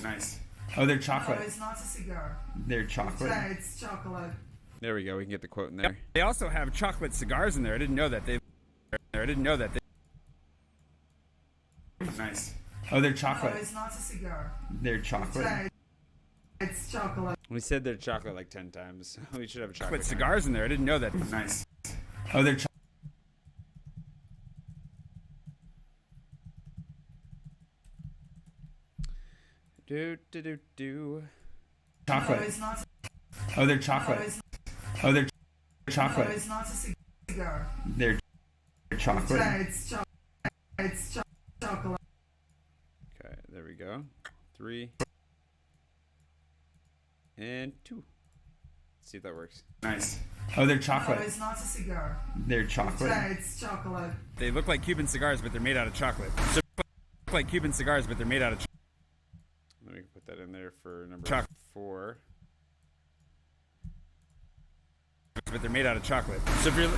Nice. Oh, they're No, chocolate. it's not a cigar. They're chocolate. Yeah, it's chocolate. There we go. We can get the quote in there. They also have chocolate cigars in there. I didn't know that. Nice. Oh, they're No, chocolate. it's not a cigar. They're chocolate. Yeah, it's chocolate. We said they're chocolate like 10 times. We should have a chocolate. Chocolate cigars in there. I didn't know that. Nice. Oh, they're Do. No, chocolate. it's not. Oh, they're No, chocolate. it's, Oh, they're no, chocolate. it's not a cigar. They're chocolate. Yeah, it's chocolate. It's chocolate. Okay, there we go. 3 and 2. Let's see if that works. Nice. Oh, they're No, chocolate. it's not a cigar. They're chocolate. Yeah, it's chocolate. They look like Cuban cigars, but they're made out of chocolate. So, look like Cuban cigars, but they're made out of Let me put that in there for number Choc- 4. but they're made out of chocolate. So if you're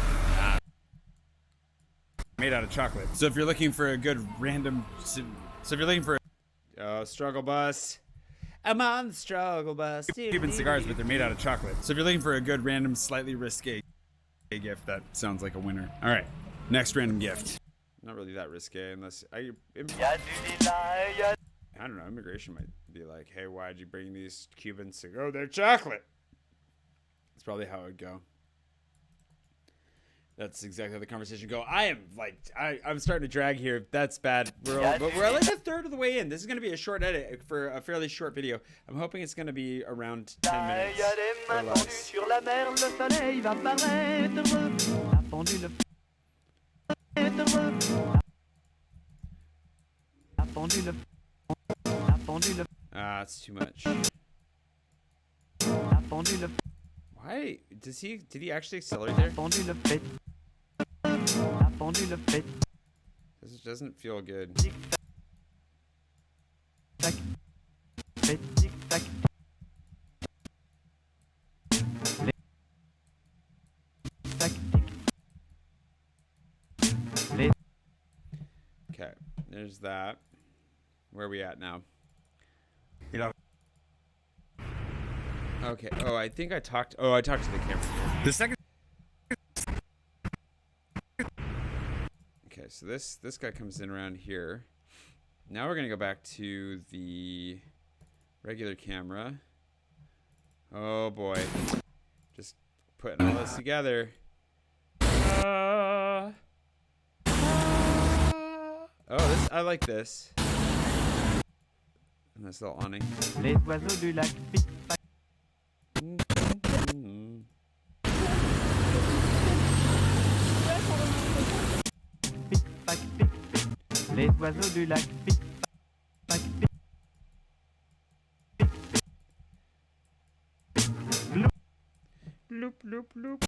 made out of chocolate. So if you're looking for a good random, so if you're looking for struggle bus, I'm on the struggle bus. Cuban cigars, but they're made out of chocolate. So if you're looking for a good random, slightly risque gift, that sounds like a winner. All right, next random gift. Not really that risque, unless I don't know. Immigration might be like, "Hey, why'd you bring these Cuban cigars? Oh, they're chocolate." That's probably how it would go. That's exactly how the conversation go. I am like, I'm starting to drag here. That's bad. But we're like a third of the way in. This is going to be a short edit for a fairly short video. I'm hoping it's going to be around 10 minutes or less. Sur la mer, le soleil va paraître. La pendule La pendule La pendule Ah, it's too much. La pendule Why did he actually accelerate there? pendule fait. La pendule fait. This doesn't feel good. Tac. Fait tic tac. Tac tic. Okay, there's that. Where are we at now? You know, Okay. Oh, I think I talked. Oh, I talked to the camera here. the second. Okay, so this guy comes in around here. Now we're gonna go back to the regular camera. Oh boy. Just putting all this together. Oh, this I like this. And this little awning. Les oiseaux du lac pic-pac, pic-pac, pic-pic. Les oiseaux du lac pic-pac, pic. Loop, loop, loop.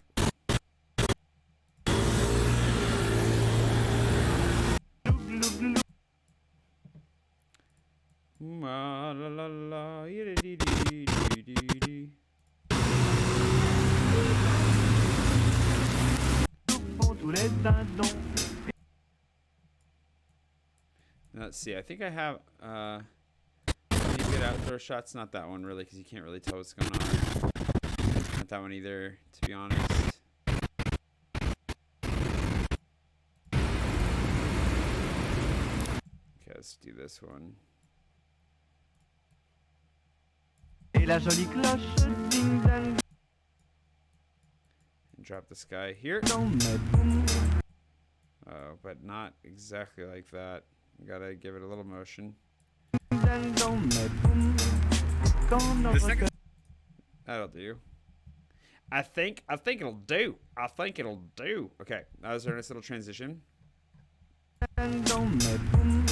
La la la, Tous les dindons. Let's see. I think I have these good outdoor shots. Not that one really, because you can't really tell what's going on. Not that one either, to be honest. Okay, let's do this one. Et la jolie cloche ding dang And drop this guy here. dong mais boum. Oh, but not exactly like that. We gotta give it a little motion. Ding dong mais boum. Quand notre second- cœur That'll do. I think it'll do. I think it'll do. Okay, that was our nice little transition. ding dong mais boum.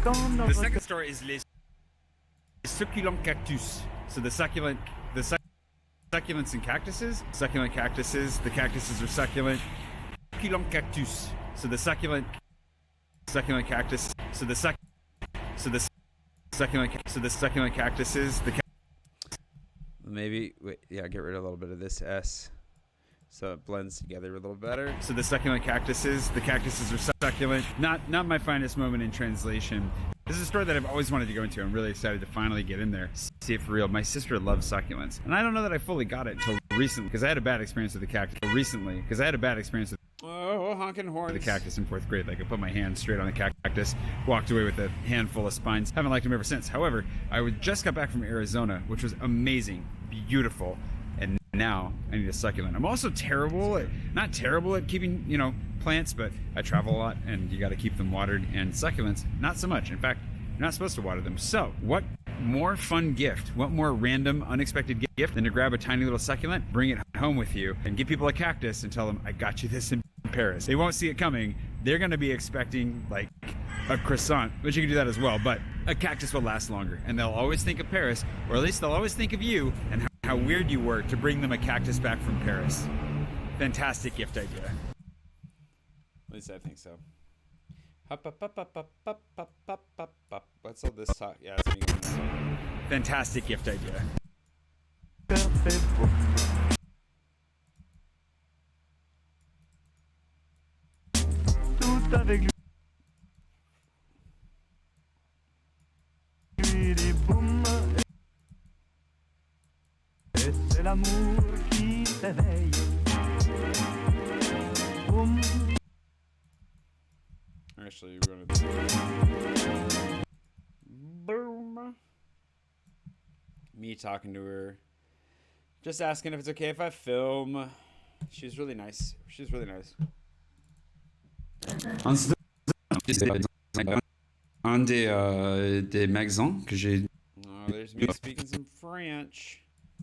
Quand The notre second story is les succulent cactus. So the succulents and cactuses. Succulent cactuses. The cactuses are succulent. Succulent cactus. So the succulent cactus. So the succulent cactuses. Maybe wait, yeah, get rid of a little bit of this S, so it blends together a little better. So the succulent cactuses. The cactuses are succulent. Not my finest moment in translation. This is a story that I've always wanted to go into. I'm really excited to finally get in there. See it for real. My sister loves succulents. And I don't know that I fully got it until recently, because I had a bad experience with the cactus. Oh, honking horns. The cactus in 4th grade. Like, I put my hand straight on the cactus, walked away with a handful of spines. Haven't liked them ever since. However, just got back from Arizona, which was amazing, beautiful, and now I need a succulent. I'm also not terrible at keeping, plants, but I travel a lot and you got to keep them watered, and succulents, not so much. In fact, you're not supposed to water them. So what more fun gift, what more random, unexpected gift than to grab a tiny little succulent, bring it home with you, and give people a cactus and tell them, I got you this in Paris. They won't see it coming. They're going to be expecting like a croissant, which you can do that as well, but a cactus will last longer, and they'll always think of Paris, or at least they'll always think of you and how weird you were to bring them a cactus back from Paris. Fantastic gift idea. At least I think so. Hup, up, up, up, up, up, up, up, up, up. What's all this talk? Yeah, it's me going this way. Fantastic gift idea. cœur fait beau. Tout avec lui des boum. Et c'est l'amour qui s'éveille. Boum. Actually, we're gonna boom. Me talking to her, just asking if it's okay if I film. She's really nice. She's really nice. Un des magasins que j'ai. Oh, there's me speaking some French.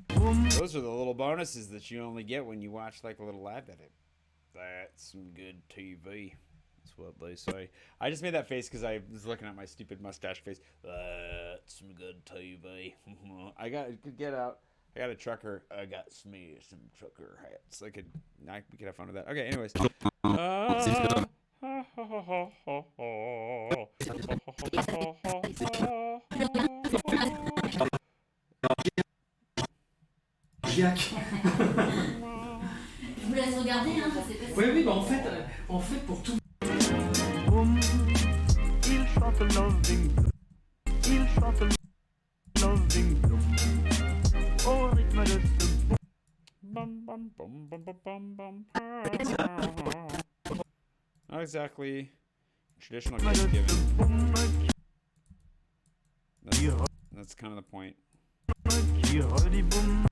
Those are the little bonuses that you only get when you watch like a little live edit. That's some good TV. That's what they say. I just made that face because I was looking at my stupid mustache face. That's some good TV. I got a trucker. I got some trucker hats. We could have fun with that. Okay, anyways. Jack. Je vous laisse regarder, hein, je sais pas si... Oui, bah en fait, pour tout. Boum. Il chante Loving Blue. Il chante Loving Blue. Au rythme de ce boum. Bum, bum, bum, bum, bum, bum, bum. Not exactly traditional gift giving. Boum. That's kind of the point. Qui redit boum.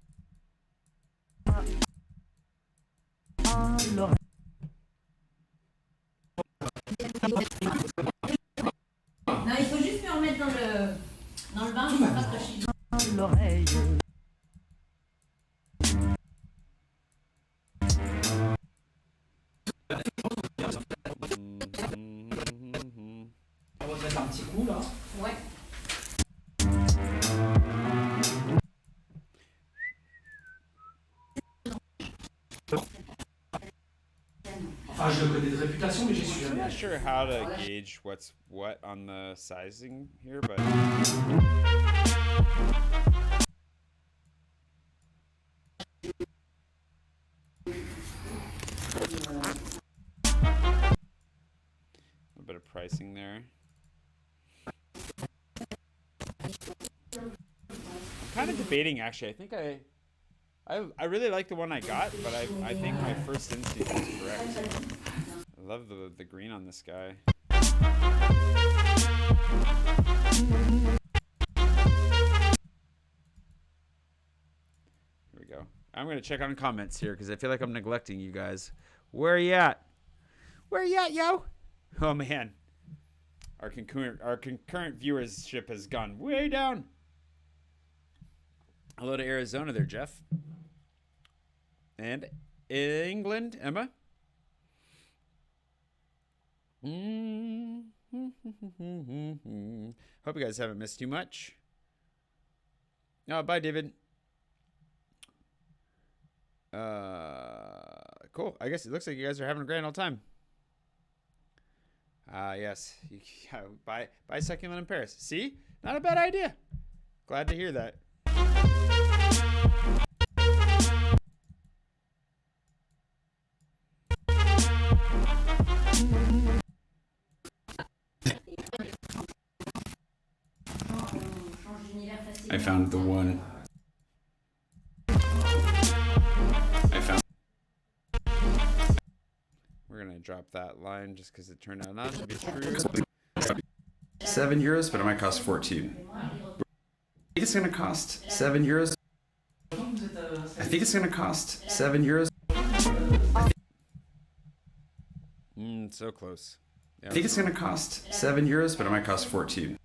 Non, il faut juste me remettre dans le bain, je ne sais pas ce que je suis. l'oreille. On va te mettre un petit coup là. Ouais. Enfin, je le connais de réputation, mais j'y suis I'm jamais not allé. sure how to gauge what's what on the sizing here, but a bit of pricing there. I'm kind of debating actually. I think I really like the one I got, but I think my first instinct is correct. I love the green on this guy. Here we go. I'm gonna check on comments here because I feel like I'm neglecting you guys. Where are you at? Where are you at, yo? Oh man, our concurrent viewership has gone way down. Hello to Arizona there, Jeff. And England, Emma. Hope you guys haven't missed too much. Oh, bye, David. Cool. I guess it looks like you guys are having a grand old time. Yes. Yeah, buy Succulent in Paris. See? Not a bad idea. Glad to hear that. I found the one. We're gonna drop that line just because it turned out not to be true. €7, but it might cost 14. I think it's gonna cost €7. I think it's gonna cost €7. So close. Yeah. I think it's gonna cost €7, but it might cost 14.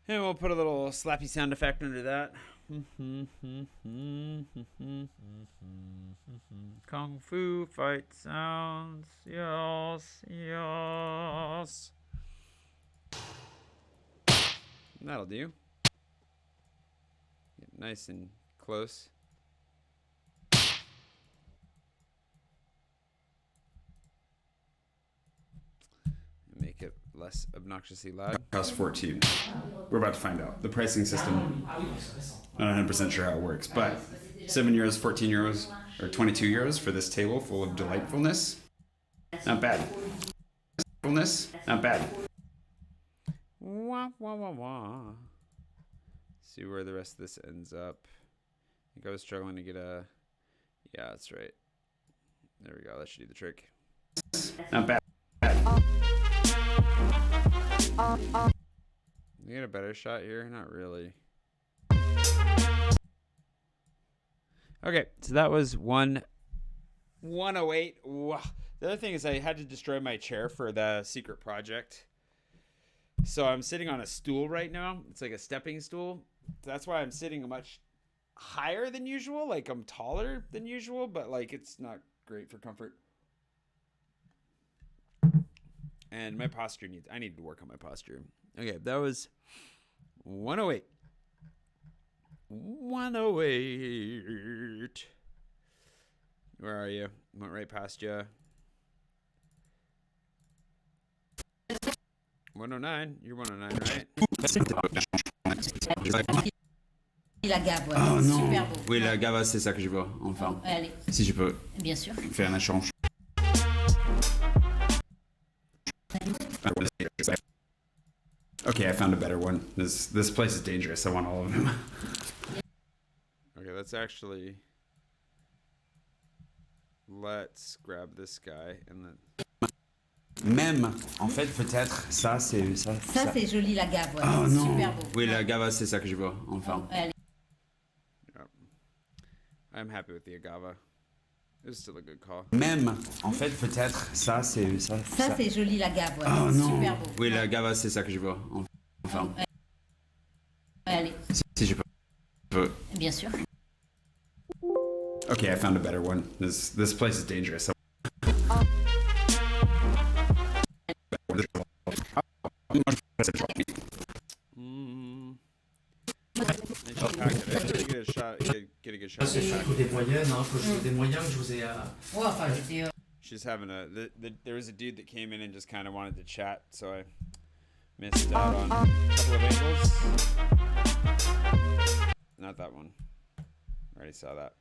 And we'll put a little slappy sound effect under that. Kung Fu fight sounds. Yes, yes. That'll do. Get nice and close. Make it less obnoxiously loud. Cost 14. We're about to find out. The pricing system, not 100% sure how it works, but €7, €14, or €22 for this table full of delightfulness. Not bad. Not bad. Wah, wah, wah, wah. See where the rest of this ends up. I think I was struggling to get a... Yeah, that's right. There we go. That should do the trick. Not bad. You get a better shot here? Not really. Okay, so that was 108. Wow. The other thing is I had to destroy my chair for the secret project. So I'm sitting on a stool right now. It's like a stepping stool. That's why I'm sitting much higher than usual. Like I'm taller than usual, but like it's not great for comfort. And my posture I need to work on my posture. Okay, that was 108. 108. Where are you? Went right past you. 109. You're 109, right? La gave, ouais. Oh non. Super beau. Oui, la gava, c'est ça que je veux. Enfin, Allez, si je peux bien sûr. faire un échange. Okay, I found a better one. This place is dangerous. I want all of them. Okay, let's grab this guy and then Même, en fait, peut-être, ça, c'est... Ça, c'est joli, l'agave. Ouais. Oh C'est non. super beau. Oui, la gava, c'est ça que je vois, enfin. Allez. I'm happy with the agave. It was still a good call. Même, en fait, peut-être, ça, c'est... Ça, c'est joli, l'agave. Ouais. Oh C'est non. super beau. Oui, la gava, c'est ça que je vois, enfin. Allez. Si je peux... Bien sûr. Okay, I found a better one. This place is dangerous. Get a shot. Get a good shot. C'est surtout des moyennes, hein, que je veux des moyens que je vous ai... Ouais, enfin, j'étais... She's having a. There was a dude that came in and just kind of wanted to chat, so I missed out on a couple of angles. Not that one. I already saw that.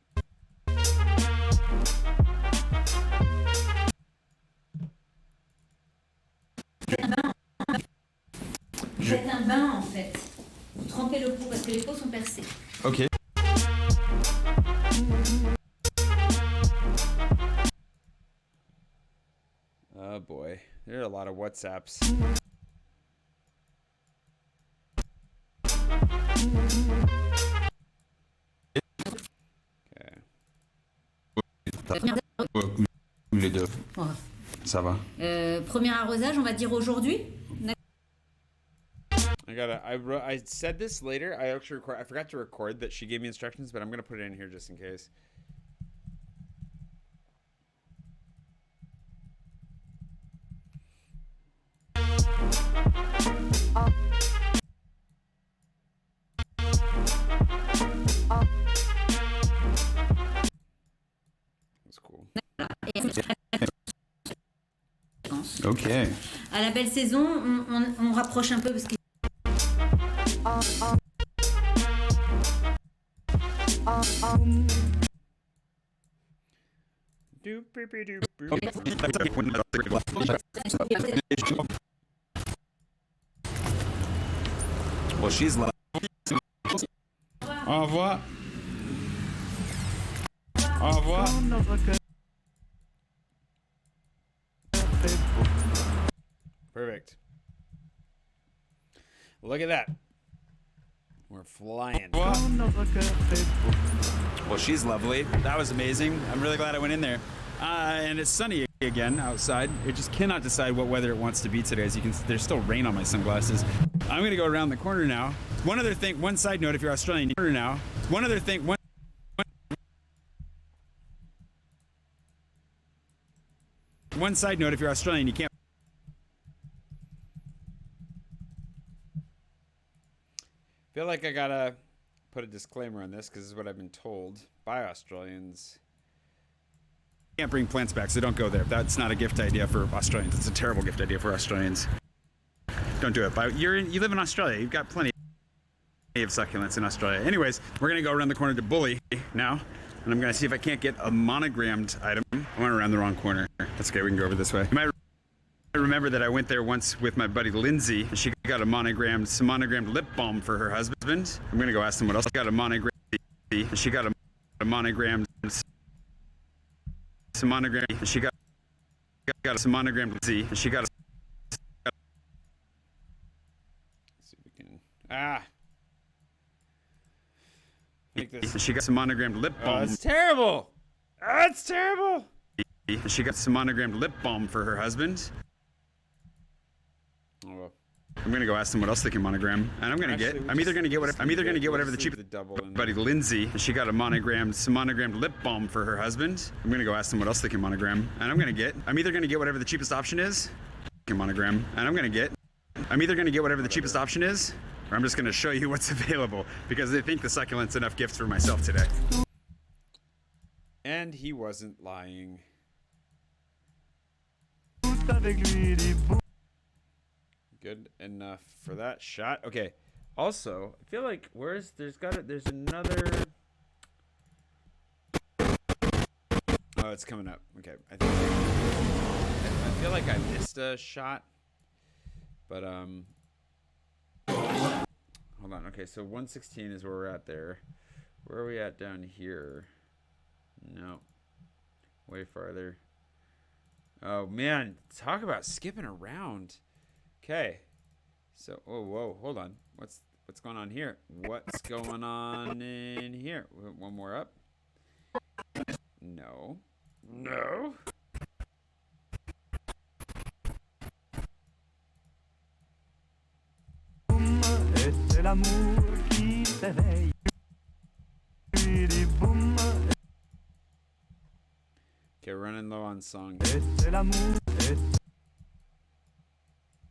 Faites un bain en fait. Vous trempez le pot parce que les pots sont percés. Ok. Oh boy, there are a lot of WhatsApps. Okay. Les deux. Ouais. Ça va. Premier arrosage, on va dire aujourd'hui. I said this later. I actually I forgot to record that she gave me instructions, but I'm gonna put it in here just in case. That's cool. Ok. À la belle saison, on rapproche un peu parce que Well, she's lovely. Au revoir. Au revoir. Perfect. Look at that. We're flying. Well, she's lovely. That was amazing. I'm really glad I went in there. And it's sunny again outside. It just cannot decide what weather it wants to be today. As you can see, there's still rain on my sunglasses. I'm going to go around the corner now. One other thing, one side note if you're Australian, now. One other thing, one side note if you're Australian, you can't. Feel like I gotta put a disclaimer on this because this is what I've been told by Australians. Can't bring plants back, so don't go there. That's not a gift idea for Australians. It's a terrible gift idea for Australians. Don't do it. But you live in Australia. You've got plenty of succulents in Australia. Anyways, we're gonna go around the corner to Bully now, and I'm gonna see if I can't get a monogrammed item. I went around the wrong corner. That's okay. We can go over this way. You might remember that I went there once with my buddy Lindsay, and she got some monogrammed lip balm for her husband. I'm gonna go ask them what else. She got a monogrammed. She got a monogrammed. Some monogram. She got some monogrammed Z. She got. Let's see if we can. Make this. She got some monogrammed lip balm. Oh, that's terrible. That's terrible. She got some monogrammed lip balm for her husband. Oh well. I'm gonna go ask them what else they can monogram, and I'm either gonna get whatever the cheapest. Buddy Lindsay, she got some monogrammed lip balm for her husband. I'm gonna go ask them what else they can monogram, and I'm either gonna get whatever the cheapest option is. Can monogram, and I'm either gonna get whatever the cheapest option is, or I'm just gonna show you what's available because they think the succulent's enough gifts for myself today. And he wasn't lying. Good enough for that shot. Okay. Also, I feel like there's another. Oh, it's coming up. Okay. I feel like I missed a shot. But hold on. Okay, so 116 is where we're at there. Where are we at down here? No. Way farther. Oh man, talk about skipping around. Okay. So, oh whoa, hold on. What's going on here? What's going on in here? One more up. No. No. Et c'est l'amour qui s'éveille. Puis dit boum. Okay, running low on song. Et c'est l'amour. Et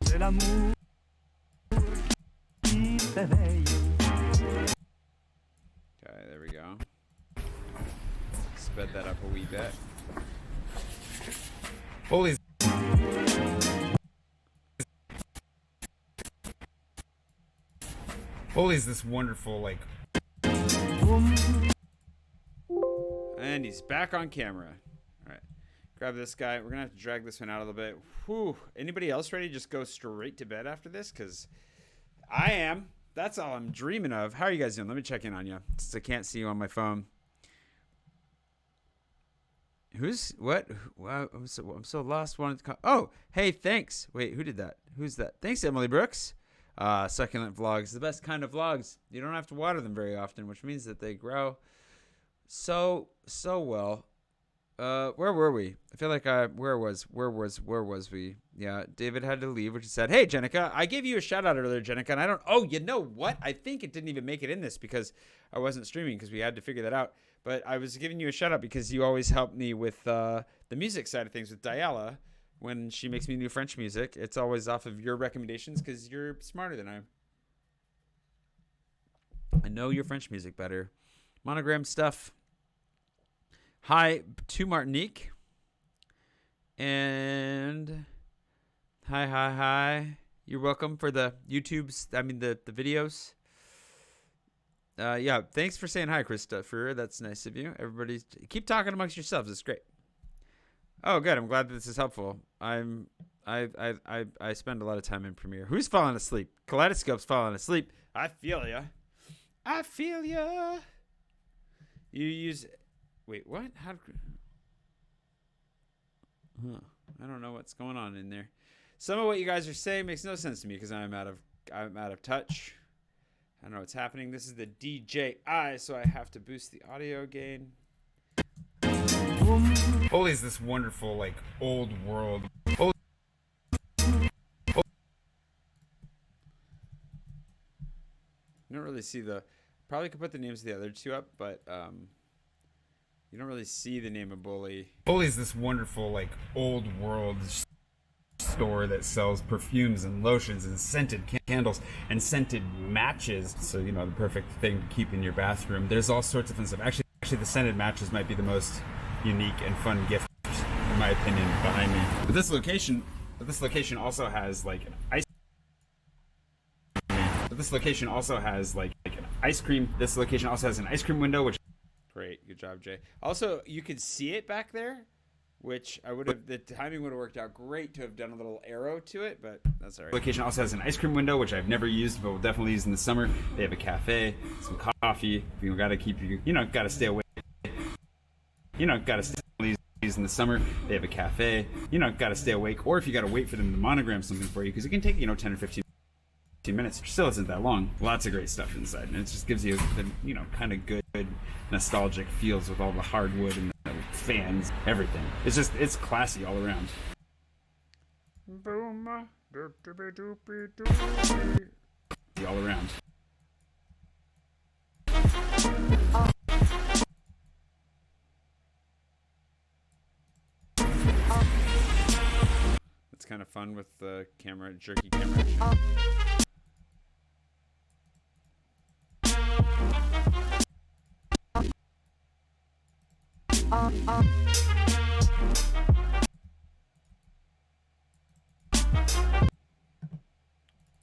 c'est l'amour qui s'éveille. Okay, there we go. Sped that up a wee bit. Holy. Holy's this wonderful, like. And he's back on camera. All right. Grab this guy. We're going to have to drag this one out a little bit. Whew. Anybody else ready to just go straight to bed after this? Because I am. That's all I'm dreaming of. How are you guys doing? Let me check in on you since I can't see you on my phone. Who's what? Wow, I'm so lost. Wanted to call. Oh, hey, thanks. Wait, who did that? Who's that? Thanks, Emily Brooks. Succulent vlogs, the best kind of vlogs. You don't have to water them very often, which means that they grow so well. Where were we? I feel like where was we? Yeah, David had to leave, which he said, "Hey, Jenica, I gave you a shout out earlier, Jenica, and I don't. Oh, you know what? I think it didn't even make it in this because I wasn't streaming because we had to figure that out. But I was giving you a shout out because you always help me with the music side of things with Diala. When she makes me new French music, it's always off of your recommendations because you're smarter than I am. I know your French music better. Monogram stuff. Hi to Martinique. And hi. You're welcome for the YouTubes, the videos. Yeah, thanks for saying hi, Christopher. That's nice of you. Everybody, keep talking amongst yourselves. It's great. Oh, good. I'm glad that this is helpful. I spend a lot of time in Premiere. Who's falling asleep? Kaleidoscope's falling asleep. I feel ya. I feel ya. You use. Wait, what? How? Huh. I don't know what's going on in there. Some of what you guys are saying makes no sense to me because I'm out of touch. I don't know what's happening. This is the DJI, so I have to boost the audio gain. Holy's this wonderful, like, old world. You don't really see the. Probably could put the names of the other two up, but you don't really see the name of Bully. Holy's this wonderful, like, old world store that sells perfumes and lotions and scented candles and scented matches. So, you know, the perfect thing to keep in your bathroom. There's all sorts of fun stuff. Actually, the scented matches might be the most unique and fun gift, in my opinion, behind me. But this location also has like an ice. But this location also has like an ice cream. This location also has an ice cream window, which. Great, good job, Jay. Also, you could see it back there, which the timing would have worked out great to have done a little arrow to it, but that's all right. Location also has an ice cream window, which I've never used, but will definitely use in the summer. They have a cafe, some coffee. You gotta stay awake. Gotta stay in the summer. They have a cafe. Gotta stay awake. Or if you gotta wait for them to monogram something for you, because it can take 10 or 15 minutes. Which still isn't that long. Lots of great stuff inside, and it just gives you the kind of good nostalgic feels with all the hardwood and the fans, everything. It's classy all around. Boom. All around. It's kind of fun with the camera, jerky camera action.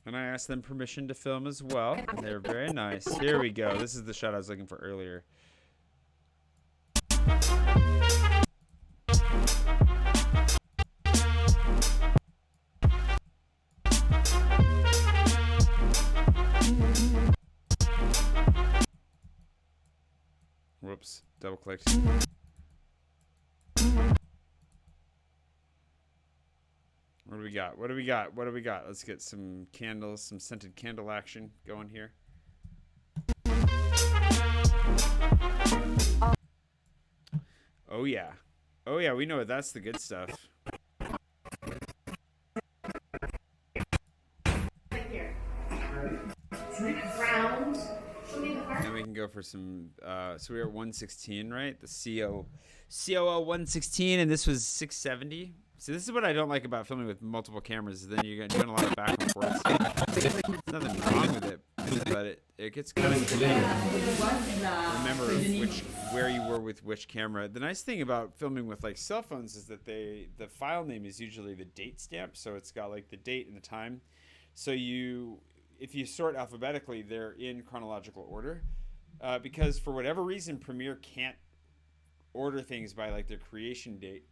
And I asked them permission to film as well, and they're very nice. Here we go. This is the shot I was looking for earlier. Whoops, double clicked. do we got? What do we got? What do we got? Let's get some candles, some scented candle action going here. Oh yeah. Oh yeah, we know it. That's the good stuff. Then we can go for some so we were at 116, right? The COO 116, and this was 670. So this is what I don't like about filming with multiple cameras, is then you're doing a lot of back and forth. There's nothing wrong with it, but it gets kind of remember where you were with which camera. The nice thing about filming with like cell phones is that the file name is usually the date stamp, so it's got like the date and the time. So if you sort alphabetically, they're in chronological order, because for whatever reason Premiere can't order things by like their creation date,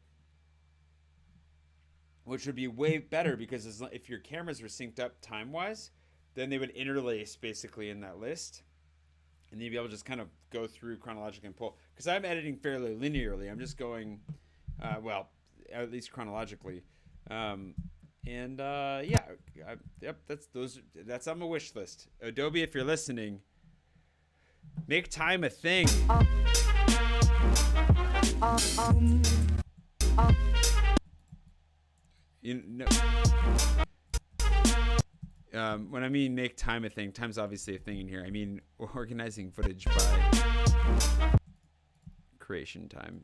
which would be way better, because if your cameras were synced up time-wise, then they would interlace basically in that list, and you'd be able to just kind of go through chronologically and pull. Because I'm editing fairly linearly. I'm just going, well, at least chronologically. Yep, that's on my wish list. Adobe, if you're listening, make time a thing. When I mean make time a thing, time's obviously a thing in here. I mean organizing footage by creation time.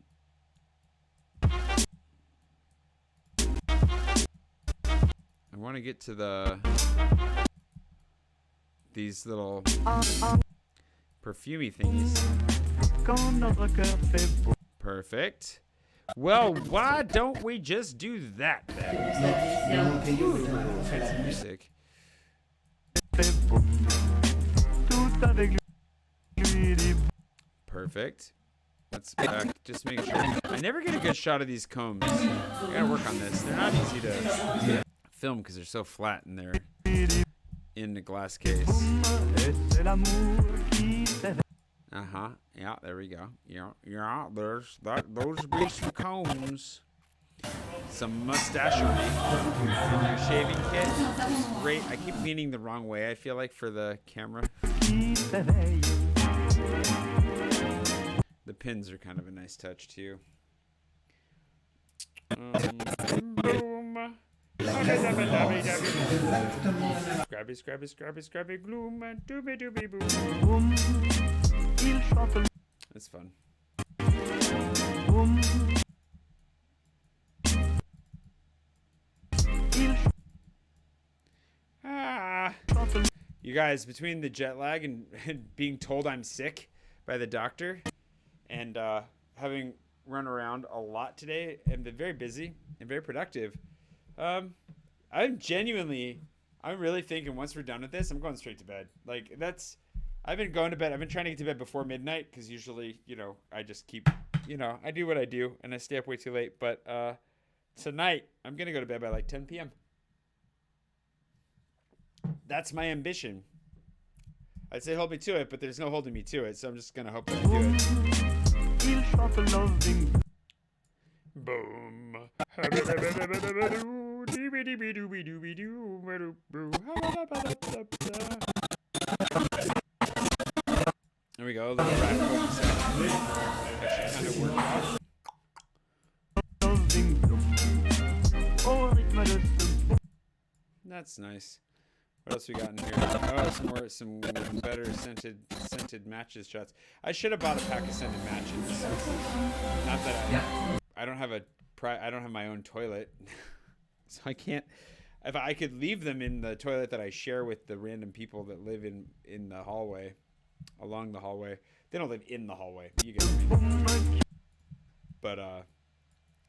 I want to get to these little perfumey thingies. Perfect. Well, why don't we just do that then? Fancy music. Perfect. Let's just make sure. I never get a good shot of these combs. I gotta work on this. They're not easy to film because they're so flat and they're in the glass case. Uh-huh. Yeah, there we go. Yeah, there's those be some combs. Some mustachery. Shaving kit. Great. I keep leaning the wrong way, I feel like, for the camera. The pins are kind of a nice touch, too. Boom. Scrabby, gloom, doobie, boom. That's fun. You guys, between the jet lag and being told I'm sick by the doctor and having run around a lot today and been very busy and very productive, I'm really thinking once we're done with this, I'm going straight to bed. Like, I've been going to bed. I've been trying to get to bed before midnight because usually, I just keep, I do what I do and I stay up way too late. But tonight, I'm going to go to bed by like 10 p.m. That's my ambition. I'd say hold me to it, but there's no holding me to it. So I'm just going to hope that I do it. Boom. There we go. A little rat focus actually kind of worked out. That's nice. What else we got in here? Oh, some better scented matches shots. I should have bought a pack of scented matches. Not that I don't have my own toilet, so I can't. If I could leave them in the toilet that I share with the random people that live in the hallway, along the hallway. They don't live in the hallway. You get what I mean. But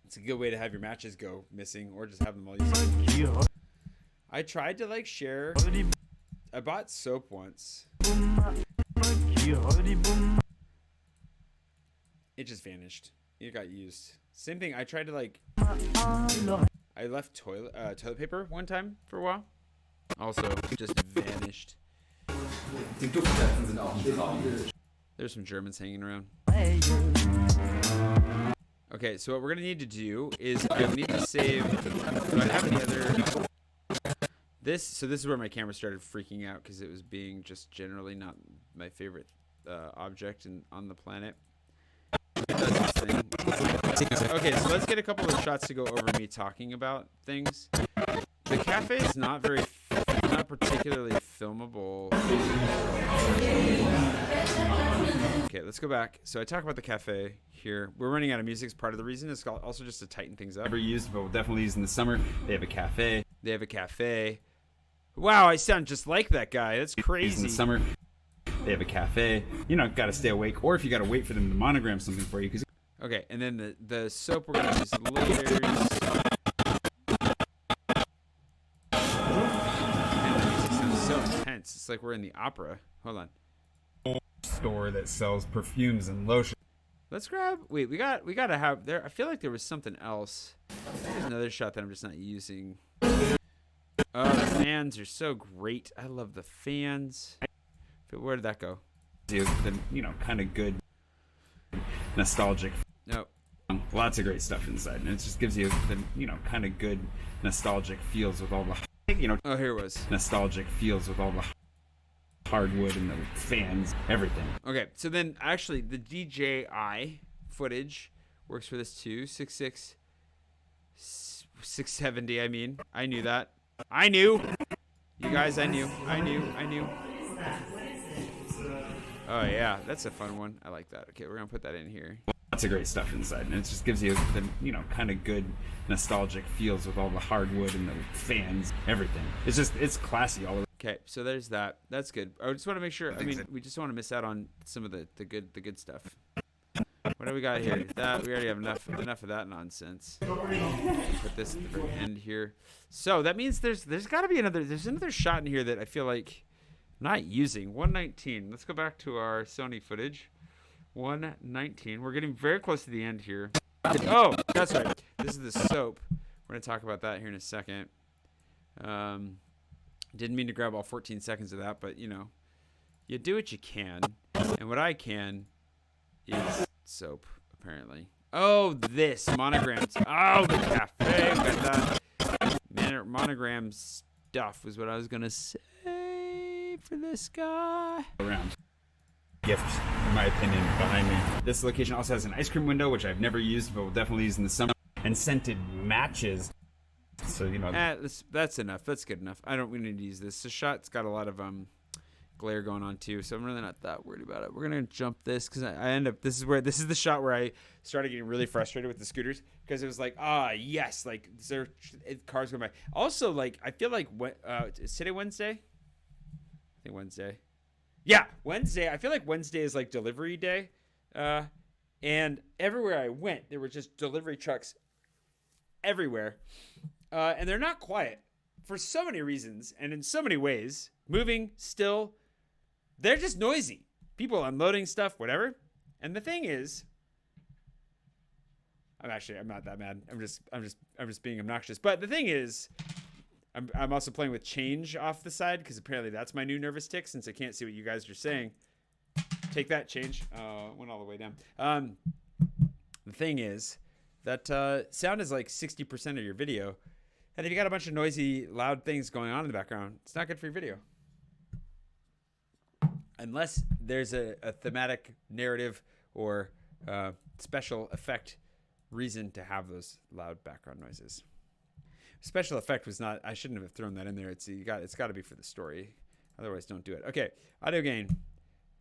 it's a good way to have your matches go missing, or just have them all used. I tried to like share. I bought soap once. It just vanished. It got used. Same thing. I tried to like. I left toilet paper one time for a while. Also, just vanished. There's some Germans hanging around. Okay, so what we're gonna need to do is I need to save. Do I have any other? So this is where my camera started freaking out because it was being just generally not my favorite object on the planet. It does this thing. Okay, so let's get a couple of shots to go over me talking about things. The cafe is not particularly filmable. Okay, let's go back. So I talk about the cafe here. We're running out of music. Is part of the reason. It's also just to tighten things up. Never used, but we'll definitely use in the summer. They have a cafe. They have a cafe. Wow, I sound just like that guy. That's crazy. In the summer, they have a cafe. You know, got to stay awake, or if you got to wait for them to monogram something for you. Okay, and then the soap we're gonna use layers. So intense. It's like we're in the opera. Hold on. Store that sells perfumes and lotion. Let's grab. Wait, we gotta have there. I feel like there was something else. There's another shot that I'm just not using. Oh, the fans are so great. I love the fans. Where did that go? The, you know, kind of good, nostalgic. No. Lots of great stuff inside, and it just gives you the, you know, kind of good, nostalgic feels with all the, you know. Oh, here it was. Nostalgic feels with all the hardwood and the fans, everything. Okay, so then actually the DJI footage works for this too. 670. I mean, I knew that. I knew. You guys, I knew. Oh yeah, that's a fun one. I like that. Okay, we're gonna put that in here. Lots of great stuff inside, and it just gives you the, you know, kind of good, nostalgic feels with all the hardwood and the fans, everything. It's just, it's classy all over. Okay, so there's that. That's good. I just want to make sure. I mean, we just don't want to miss out on some of the good stuff. What do we got here? That we already have enough of that nonsense. Put this at the very end here. So that means there's got to be another shot in here that I feel like I'm not using. 119. Let's go back to our Sony footage. 119. We're getting very close to the end here. Oh, that's right. This is the soap. We're gonna talk about that here in a second. Didn't mean to grab all 14 seconds of that, but you know, you do what you can, and what I can is soap, apparently. Oh, this monograms. Oh, the cafe. Got that. Monogram stuff was what I was gonna say for this guy. Around. Gift, in my opinion, behind me. This location also has an ice cream window, which I've never used, but will definitely use in the summer, and scented matches. So, you know, that's enough. That's good enough. We need to use this. The shot's got a lot of glare going on too, so I'm really not that worried about it. We're gonna jump this because I end up. This is the shot where I started getting really frustrated with the scooters because it was like, yes, like cars going by. Also, like I feel like is today Wednesday? I think Wednesday. Yeah, Wednesday. I feel like Wednesday is like delivery day, and everywhere I went, there were just delivery trucks everywhere, and they're not quiet for so many reasons and in so many ways. Moving still, they're just noisy. People unloading stuff, whatever. And the thing is, I'm not that mad. I'm just being obnoxious. But the thing is, I'm also playing with change off the side because apparently that's my new nervous tick since I can't see what you guys are saying. Take that, change. Went all the way down. The thing is that sound is like 60% of your video. And if you got a bunch of noisy, loud things going on in the background, it's not good for your video. Unless there's a thematic narrative or special effect reason to have those loud background noises. Special effect was not. I shouldn't have thrown that in there. It's got to be for the story. Otherwise, don't do it. Okay, audio gain.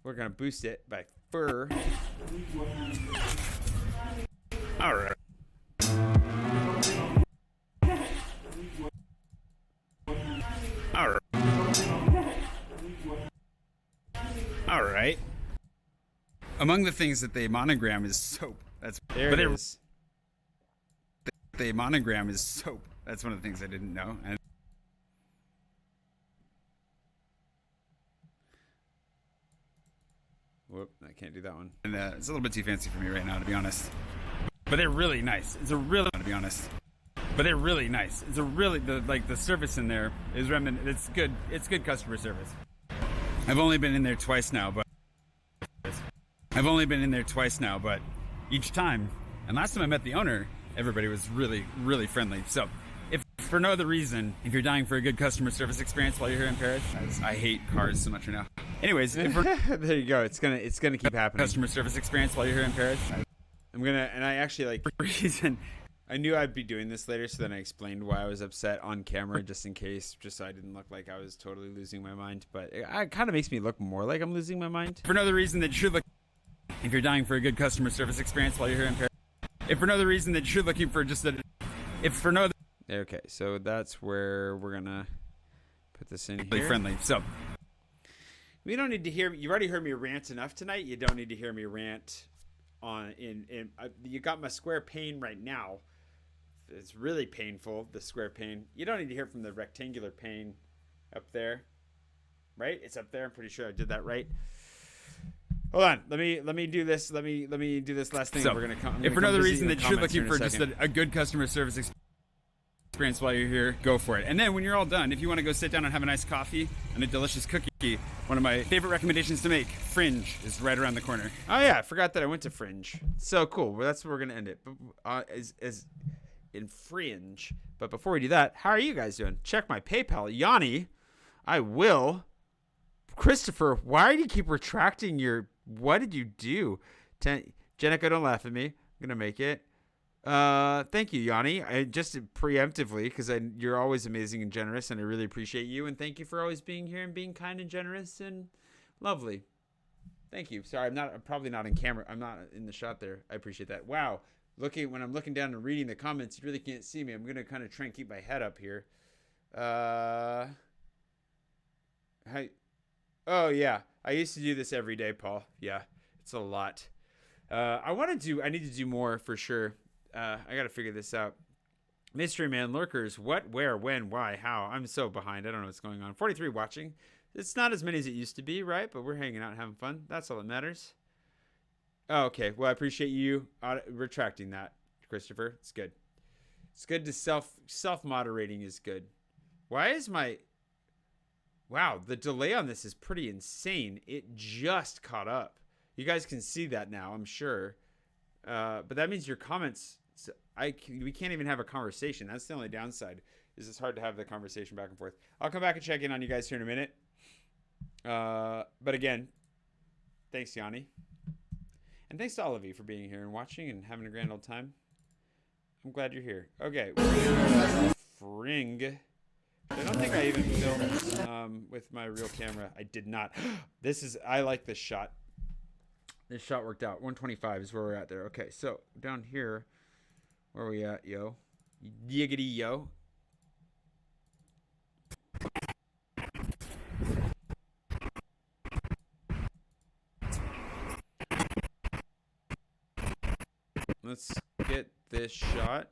We're gonna boost it by fur. all right. All right. Among the things that they monogram is soap. That's There it is. They monogram is soap. That's one of the things I didn't know. And Whoop! I can't do that one. it's a little bit too fancy for me right now, to be honest. But they're really nice. To be honest. But they're really nice. It's a really the service in there is it's good. It's good customer service. I've only been in there twice now, but each time And last time I met the owner, everybody was really, really friendly. So if for no other reason, if you're dying for a good customer service experience while you're here in Paris, I hate cars so much right now. Anyways, if we're there you go. It's gonna keep happening. customer service experience while you're here in Paris, And I actually like for reason. I knew I'd be doing this later, so then I explained why I was upset on camera, just in case, just so I didn't look like I was totally losing my mind. But it kind of makes me look more like I'm losing my mind. For no other reason that you're looking, if you're dying for a good customer service experience while you're here in Paris, if for no other reason that you're looking for just a, if for no other Okay, so that's where we're gonna put this in here. friendly. So We don't need to hear. You already heard me rant enough tonight. You don't need to hear me rant on you got my square pane right now. It's really painful, the square pane. You don't need to hear from the rectangular pane up there, right? It's up there. I'm pretty sure I did that right. Hold on. Let me do this. Let me do this last thing. So, We're gonna come. if for no other reason that you're looking for just just a good customer service experience while you're here, go for it. And then when you're all done, if you want to go sit down and have a nice coffee and a delicious cookie, one of my favorite recommendations to make, Fringe, is right around the corner. Oh yeah, I forgot that I went to Fringe. So cool. Well, that's where we're gonna end it. Is in Fringe. But before we do that, how are you guys doing? Check my PayPal, Yanni. I will. Christopher, why do you keep retracting your? What did you do? Jenica, don't laugh at me. I'm gonna make it. Thank you, Yanni. I just preemptively, because you're always amazing and generous, and I really appreciate you. And thank you for always being here and being kind and generous and lovely. Thank you. Sorry, I'm probably not in camera. I'm not in the shot there. I appreciate that. Wow. When I'm looking down and reading the comments, you really can't see me. I'm gonna kind of try and keep my head up here. Oh yeah, I used to do this every day, Paul. Yeah, it's a lot. I need to do more for sure. I gotta figure this out. Mystery Man Lurkers, what, where, when, why, how? I'm so behind. I don't know what's going on. 43 watching. It's not as many as it used to be, right? But we're hanging out and having fun. That's all that matters. Oh, okay. Well, I appreciate you retracting that, Christopher. It's good. It's good to self-moderating is good. Why is wow, the delay on this is pretty insane. It just caught up. You guys can see that now, I'm sure. But that means your comments, we can't even have a conversation. That's the only downside, is it's hard to have the conversation back and forth. I'll come back and check in on you guys here in a minute. But again, thanks, Yanni. And thanks to all of you for being here and watching and having a grand old time. I'm glad you're here. Okay. Fring. I don't think I even filmed with my real camera. I did not. I like this shot. This shot worked out. 125 is where we're at there. Okay, so down here, where are we at, yo? Yiggity, yo. Let's get this shot.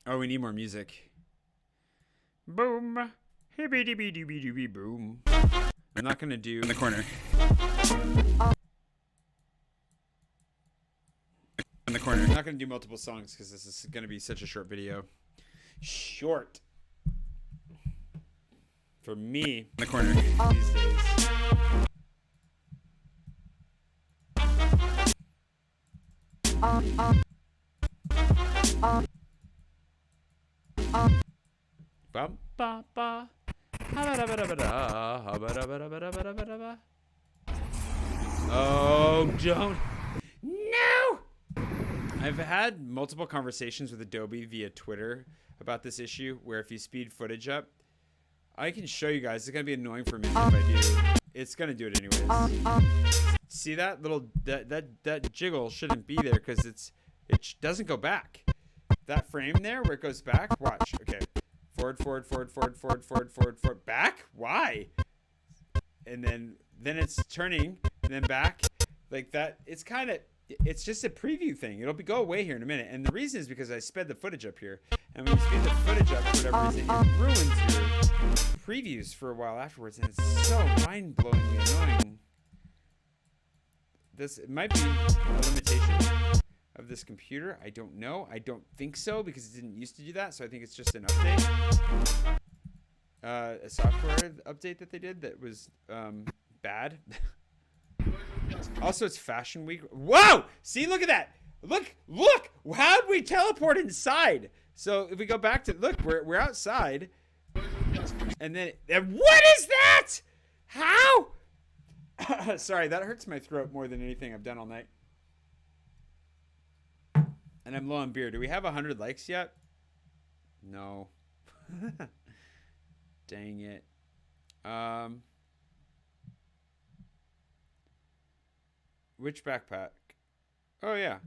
Oh, we need more music. Boom. Hibbity-dibby-dibby boom. I'm not going to do... In the corner. In the corner. I'm not going to do multiple songs because this is going to be such a short video. Short. For me. In the corner. These days. Oh, don't. No! I've had multiple conversations with Adobe via Twitter about this issue, where if you speed footage up, I can show you guys. It's going to be annoying for me if I do. It's going to do it anyways. See that little that jiggle shouldn't be there because it doesn't go back. That frame there where it goes back. Watch. Okay. Forward, back. Why? And then it's turning and then back like that. It's just a preview thing. It'll go away here in a minute. And the reason is because I sped the footage up here. And when you speed the footage up for whatever reason, it ruins your previews for a while afterwards. And it's so mind-blowingly annoying. It might be a limitation of this computer. I don't know. I don't think so because it didn't used to do that. So I think it's just an update. A software update that they did that was bad. Also, it's Fashion Week. Whoa! See, look at that. Look! How'd we teleport inside? So if we go back to, look, we're outside. And then what is that? How? Sorry, that hurts my throat more than anything I've done all night. And I'm low on beer. Do we have 100 likes yet? No. Dang it. Which backpack? Oh yeah.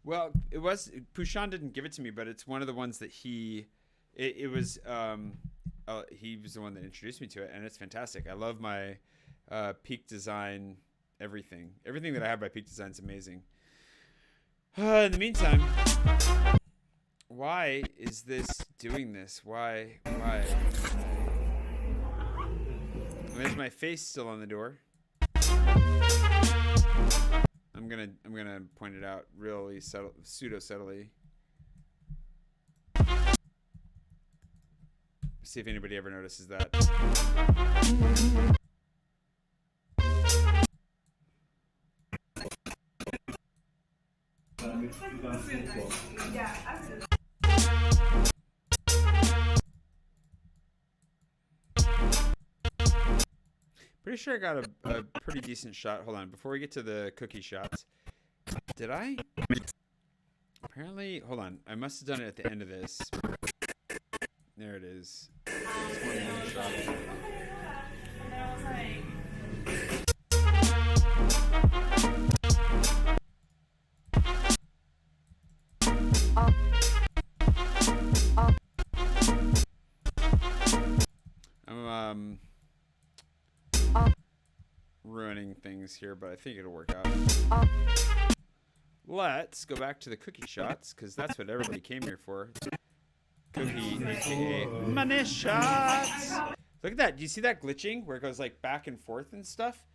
Well, it was Pushan didn't give it to me, but it's one of the ones that he was the one that introduced me to it, and it's fantastic. I love my Peak Design everything that I have by Peak Design is amazing. In the meantime, why is this doing this? Why? There's my face still on the door. I'm gonna point it out really pseudo subtly. See if anybody ever notices that. Pretty sure I got a pretty decent shot. Hold on, before we get to the cookie shots. Did I? Apparently, hold on. I must have done it at the end of this. There it is. I'm ruining things here, but I think it'll work out. Let's go back to the cookie shots, because that's what everybody came here for. Cookie, aka money shots. Look at that. Do you see that glitching where it goes like back and forth and stuff?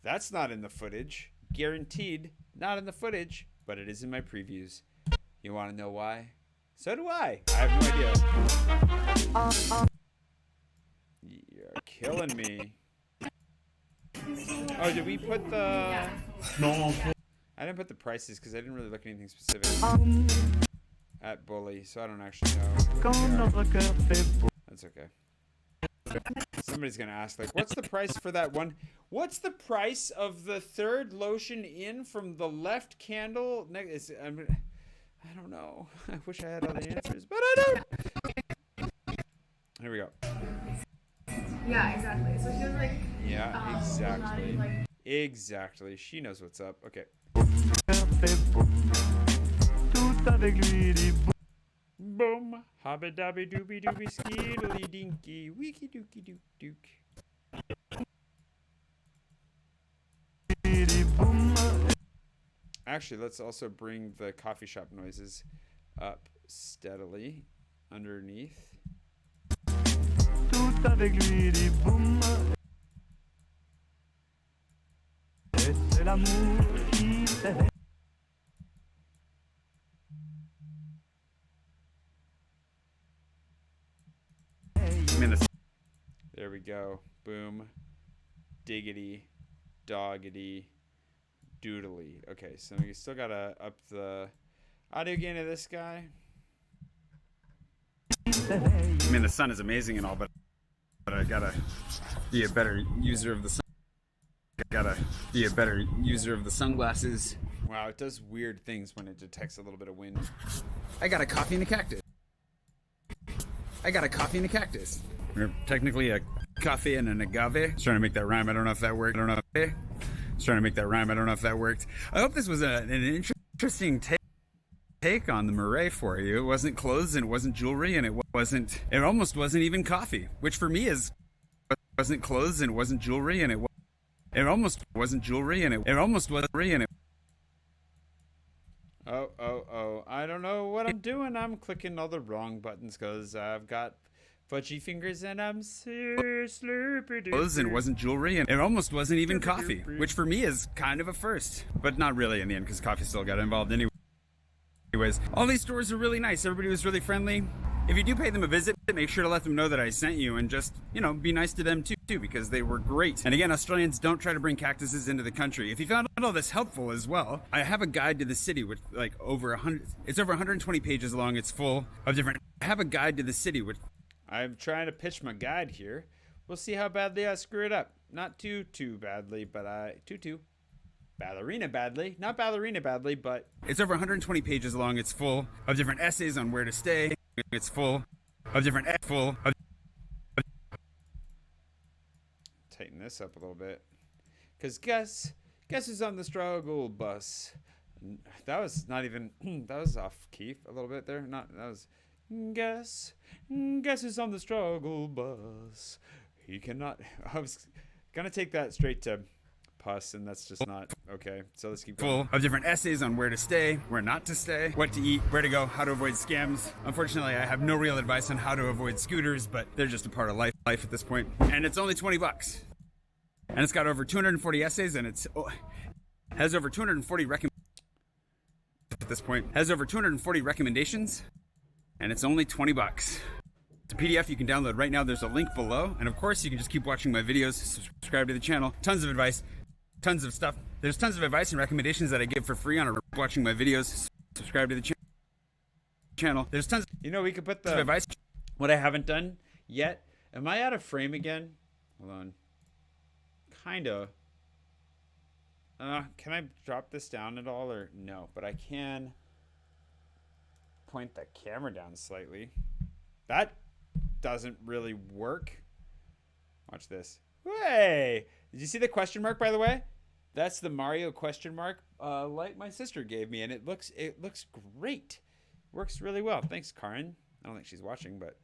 That's not in the footage. Guaranteed not in the footage, but it is in my previews. You want to know why? So do I. I have no idea. You're killing me. Oh, did we put the... No. I didn't put the prices because I didn't really look at anything specific at Bully, so I don't actually know. That's okay. Somebody's gonna ask, like, what's the price for that one? What's the price of the third lotion in from the left candle? I don't know. I wish I had all the answers, but I don't. Here we go. Yeah, exactly. So she was like, yeah, exactly. Exactly. She knows what's up. Okay. Boom. Hobby dobby dooby dooby skiddly dinky. Weeky dooky dook dook. Actually, let's also bring the coffee shop noises up steadily underneath. There we go. Boom. Diggity. Doggity. Doodly. Okay, so we still gotta up the audio gain of this guy. I mean, the sun is amazing and all, but I gotta be a better user of the sun. Gotta be a better user of the sunglasses. Wow, it does weird things when it detects a little bit of wind. I got a coffee and a cactus. We're technically a coffee and an agave. I was trying to make that rhyme. I don't know if that worked. I hope this was an interesting take on the Marais for you. It wasn't clothes and it wasn't jewelry and it almost wasn't even coffee, which for me wasn't clothes and it wasn't jewelry and it almost wasn't jewelry and it almost was and it. Oh, I don't know what I'm doing. I'm clicking all the wrong buttons because I've got fudgy fingers and I'm so slurpy. Clothes and it wasn't jewelry and it almost wasn't even coffee, which for me is kind of a first, but not really in the end because coffee still got involved anyway. Anyways, all these stores are really nice. Everybody was really friendly. If you do pay them a visit, make sure to let them know that I sent you, and just, be nice to them too, because they were great. And again, Australians don't try to bring cactuses into the country. If you found all this helpful as well, I have a guide to the city with like over 100, it's over 120 pages long. It's full of different, I have a guide to the city with, I'm trying to pitch my guide here. We'll see how badly I screw it up. Not too badly, but ballerina badly. Not ballerina badly, but... It's over 120 pages long. It's full of different essays on where to stay. It's full of different... Tighten this up a little bit. Because guess who's on the struggle bus? That was not even... that was off key a little bit there. That was... Guess who's on the struggle bus? He cannot... I was gonna take that straight to pus, and that's just not okay. So let's keep going. Full of different essays on where to stay, where not to stay, what to eat, where to go, how to avoid scams. Unfortunately, I have no real advice on how to avoid scooters, but they're just a part of life at this point. And it's only $20. And it's got over 240 essays, and has over 240 at this point. Has over 240 recommendations, and it's only $20. It's a PDF you can download right now. There's a link below. And of course, you can just keep watching my videos, subscribe to the channel. Tons of advice, tons of stuff. There's tons of advice and recommendations that I give for free on watching my videos, subscribe to the channel. There's tons we could put the advice. What I haven't done yet. Am I out of frame again? Hold on. Kinda. Can I drop this down at all or no? But I can point the camera down slightly. That doesn't really work. Watch this. Hey! Did you see the question mark, by the way? That's the Mario question mark like my sister gave me, and it looks great. Works really well. Thanks, Karin. I don't think she's watching, but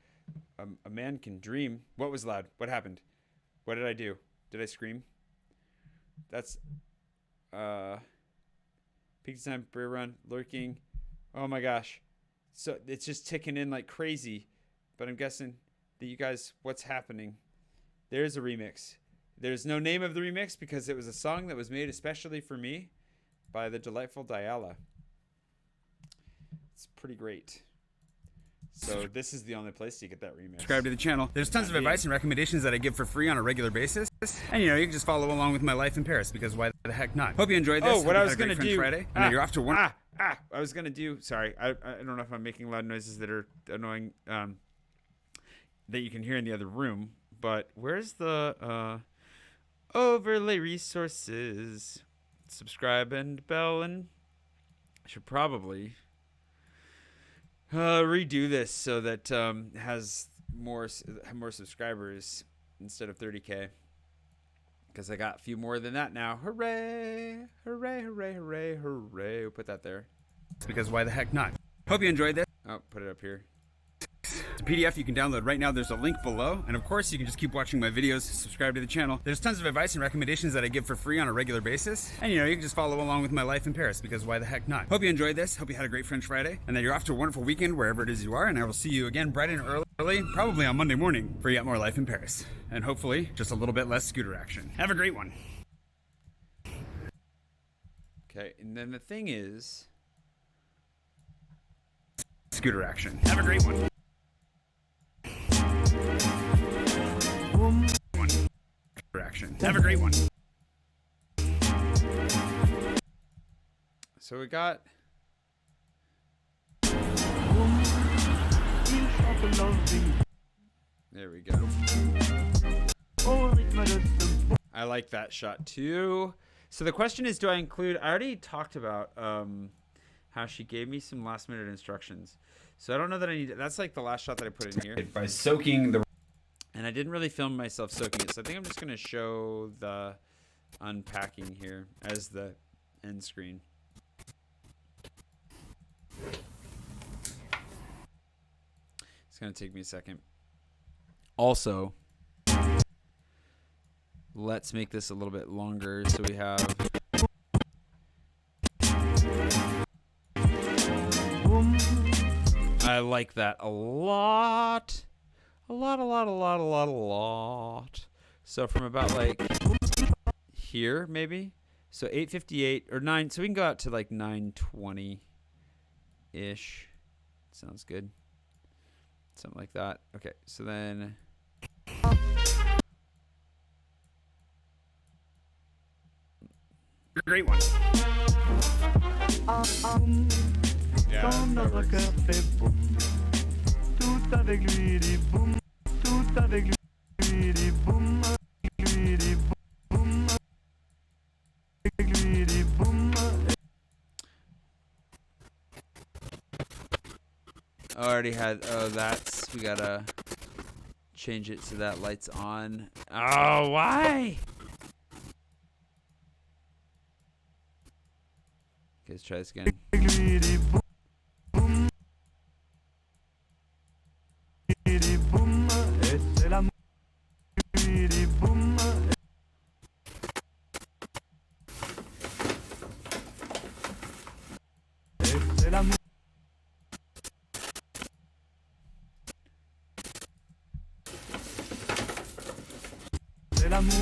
a man can dream. What was loud? What happened? What did I do? Did I scream? That's peak time, beer run, lurking. Oh my gosh. So it's just ticking in like crazy, but I'm guessing that you guys, what's happening? There's a remix. There's no name of the remix because it was a song that was made especially for me by the delightful Diala. It's pretty great. So this is the only place to get that remix. Subscribe to the channel. There's tons of advice and recommendations that I give for free on a regular basis. And you can just follow along with my life in Paris, because why the heck not? Hope you enjoyed this. Oh, what I was going to do. Friday, and you're off to one. I was going to do, sorry, I don't know if I'm making loud noises that are annoying, that you can hear in the other room, but where's the overlay resources? Subscribe and bell, and I should probably redo this so that has more subscribers instead of 30K, because I got a few more than that now. Hooray, hooray, hooray, hooray, hooray. We'll put that there. Because why the heck not? Hope you enjoyed this. Oh, put it up here. It's a PDF you can download right now. There's a link below. And of course, you can just keep watching my videos, subscribe to the channel. There's tons of advice and recommendations that I give for free on a regular basis. And you can just follow along with my life in Paris, because why the heck not? Hope you enjoyed this. Hope you had a great French Friday, and that you're off to a wonderful weekend wherever it is you are. And I will see you again bright and early, probably on Monday morning, for yet more life in Paris. And hopefully, just a little bit less scooter action. Have a great one. Okay, and then the thing is... Scooter action. Have a great one. Action. Have a great one. So we got... There we go. I like that shot too. So the question is, do I include... I already talked about how she gave me some last minute instructions. So I don't know that I need... That's like the last shot that I put in here. By soaking the... And I didn't really film myself soaking it, so I think I'm just going to show the unpacking here as the end screen. It's going to take me a second. Also, let's make this a little bit longer so we have... I like that a lot. A lot. So from about like here, maybe. So 8:58 or 9. So we can go out to like 9:20 ish. Sounds good. Something like that. Okay, so then... Great one. Yeah, Quand that notre works. cœur fait boum, tout avec lui dit boum, tout avec lui dit boum, lui dit boum, lui dit boum. Already had... Oh, that's... We gotta change it so that light's on. Oh, why? Okay, let's try this again. Lui dit boum, lui dit boum, et c'est l'amour. Lui dit boum, et c'est l'amour. C'est l'amour.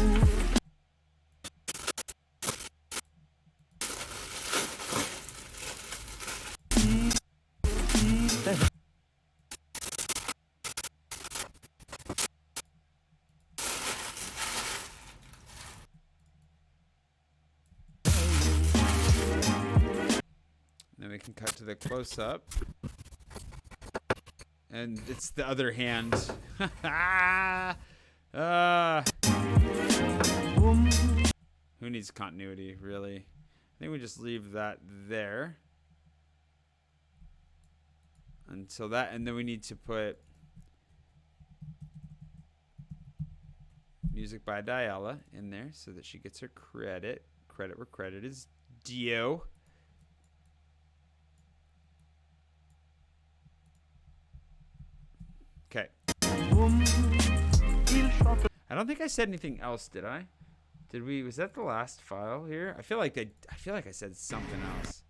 Then we can cut to the close-up. And it's the other hand. Who needs continuity, really? I think we just leave that there. Until that, and then we need to put music by Diala in there so that she gets her credit. Credit where credit is due. Okay. I don't think I said anything else, did I? Did we? Was that the last file here? I feel like I said something else.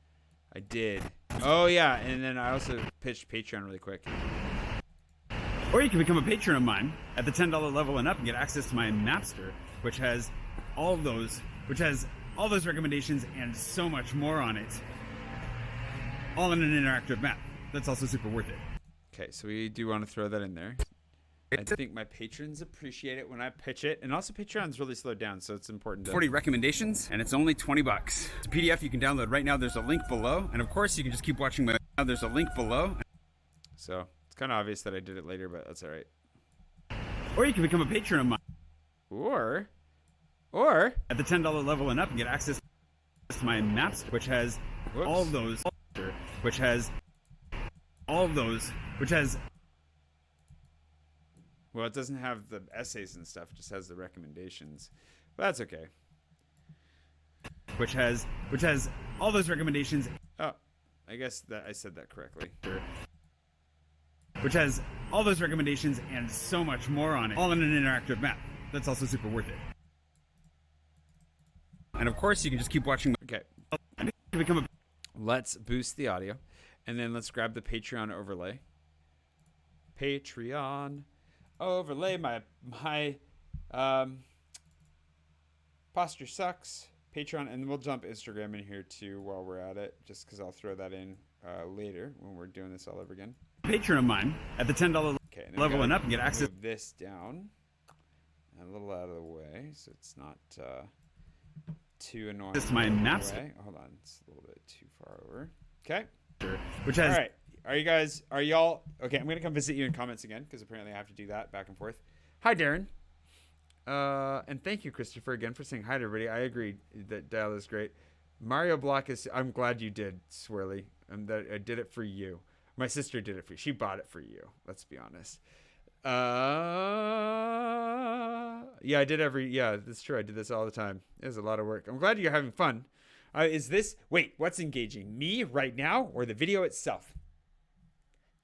I did. Oh yeah, and then I also pitched Patreon really quick. Or you can become a patron of mine at the $10 level and up and get access to my Mapster, which has all those recommendations and so much more on it. All in an interactive map. That's also super worth it. Okay, so we do want to throw that in there. I think my patrons appreciate it when I pitch it, and also Patreon's really slowed down, so it's important to 40 recommendations, and it's only $20. It's a PDF you can download right now. There's a link below, and of course you can just keep watching my. There's a link below. So it's kind of obvious that I did it later, but that's all right. Or you can become a patron of mine Or at the $10 level and up and get access to my maps, which has all those, which has all those, which has. Well, it doesn't have the essays and stuff; it just has the recommendations. But that's okay. Which has all those recommendations. Oh, I guess that I said that correctly. Which has all those recommendations and so much more on it. All in an interactive map. That's also super worth it. And of course, you can just keep watching. Okay. Become a. Let's boost the audio, and then let's grab the Patreon overlay. Patreon overlay. My posture sucks. Patreon, and we'll jump Instagram in here too while we're at it, just because I'll throw that in later when we're doing this all over again. Patron of mine at the $10 level and up and get access. Move this down a little out of the way so it's not too annoying. This is my maps. Hold on, it's a little bit too far over. Okay. Which has. All right. Are y'all okay? I'm gonna come visit you in comments again because apparently I have to do that back and forth. Hi, Darren. And thank you, Christopher, again for saying hi to everybody. I agree that Dial is great. Mario Block is. I'm glad you did, Swirly. That I did it for you. My sister did it for you. She bought it for you. Let's be honest. Yeah, I did yeah, that's true. I did this all the time. It was a lot of work. I'm glad you're having fun. Wait, what's engaging? Me right now or the video itself?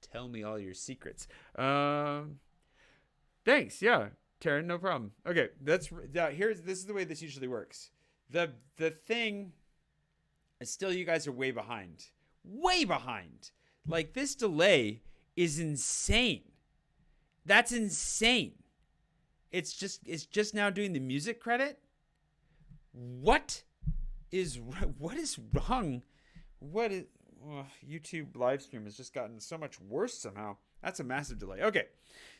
Tell me all your secrets. Thanks. Yeah, Taryn, no problem. Okay, this is the way this usually works. The thing is still, you guys are way behind. Way behind. Like, this delay is insane. That's insane. It's just now doing the music credit. What is wrong? YouTube live stream has just gotten so much worse somehow. That's a massive delay. Okay,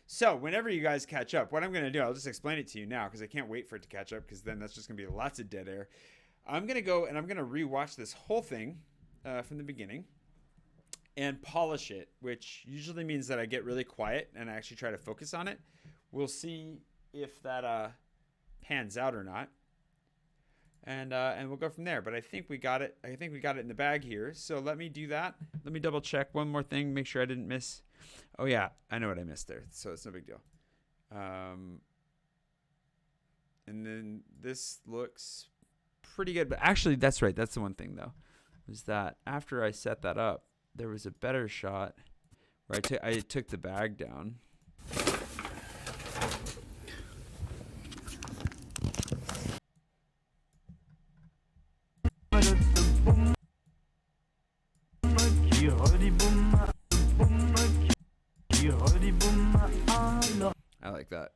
so whenever you guys catch up, what I'm going to do, I'll just explain it to you now because I can't wait for it to catch up because then that's just going to be lots of dead air. I'm going to go and I'm going to rewatch this whole thing from the beginning and polish it, which usually means that I get really quiet and I actually try to focus on it. We'll see if that pans out or not. And we'll go from there. But I think we got it. I think we got it in the bag here. So let me do that. Let me double check one more thing. Make sure I didn't miss. Oh yeah, I know what I missed there. So it's no big deal. And then this looks pretty good. But actually, that's right. That's the one thing though, was that after I set that up, there was a better shot where I took the bag down. I like that.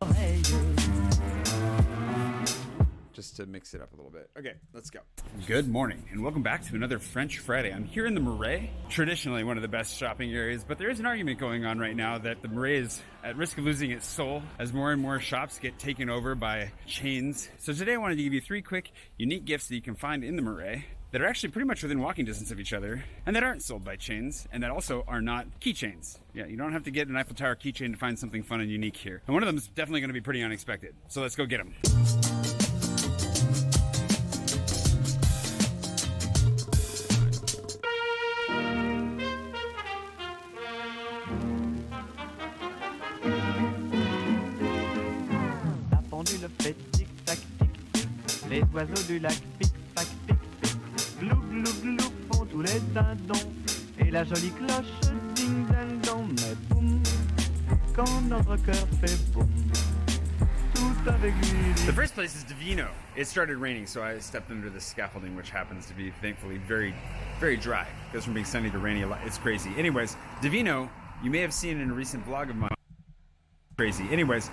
Just to mix it up a little bit. Okay, let's go. Good morning, and welcome back to another French Friday. I'm here in the Marais, traditionally one of the best shopping areas, but there is an argument going on right now that the Marais is at risk of losing its soul as more and more shops get taken over by chains. So today I wanted to give you 3 quick, unique gifts that you can find in the Marais that are actually pretty much within walking distance of each other, and that aren't sold by chains, and that also are not keychains. Yeah, you don't have to get an Eiffel Tower keychain to find something fun and unique here. And one of them is definitely going to be pretty unexpected. So let's go get them. La pendule fait tic-tac, tic-tic. Les oiseaux du lac pic-pac, pic-pic. Glou, glou, glou font tous les dindons. Et la jolie cloche ding-ding-dong. Mais boum, quand notre cœur fait boum, tout avec lui. The first place is Divino. It started raining, so I stepped under the scaffolding, which happens to be, thankfully, very, very dry. It goes from being sunny to rainy a lot. It's crazy. Anyways, Divino, you may have seen in a recent vlog of mine. Crazy. Anyways,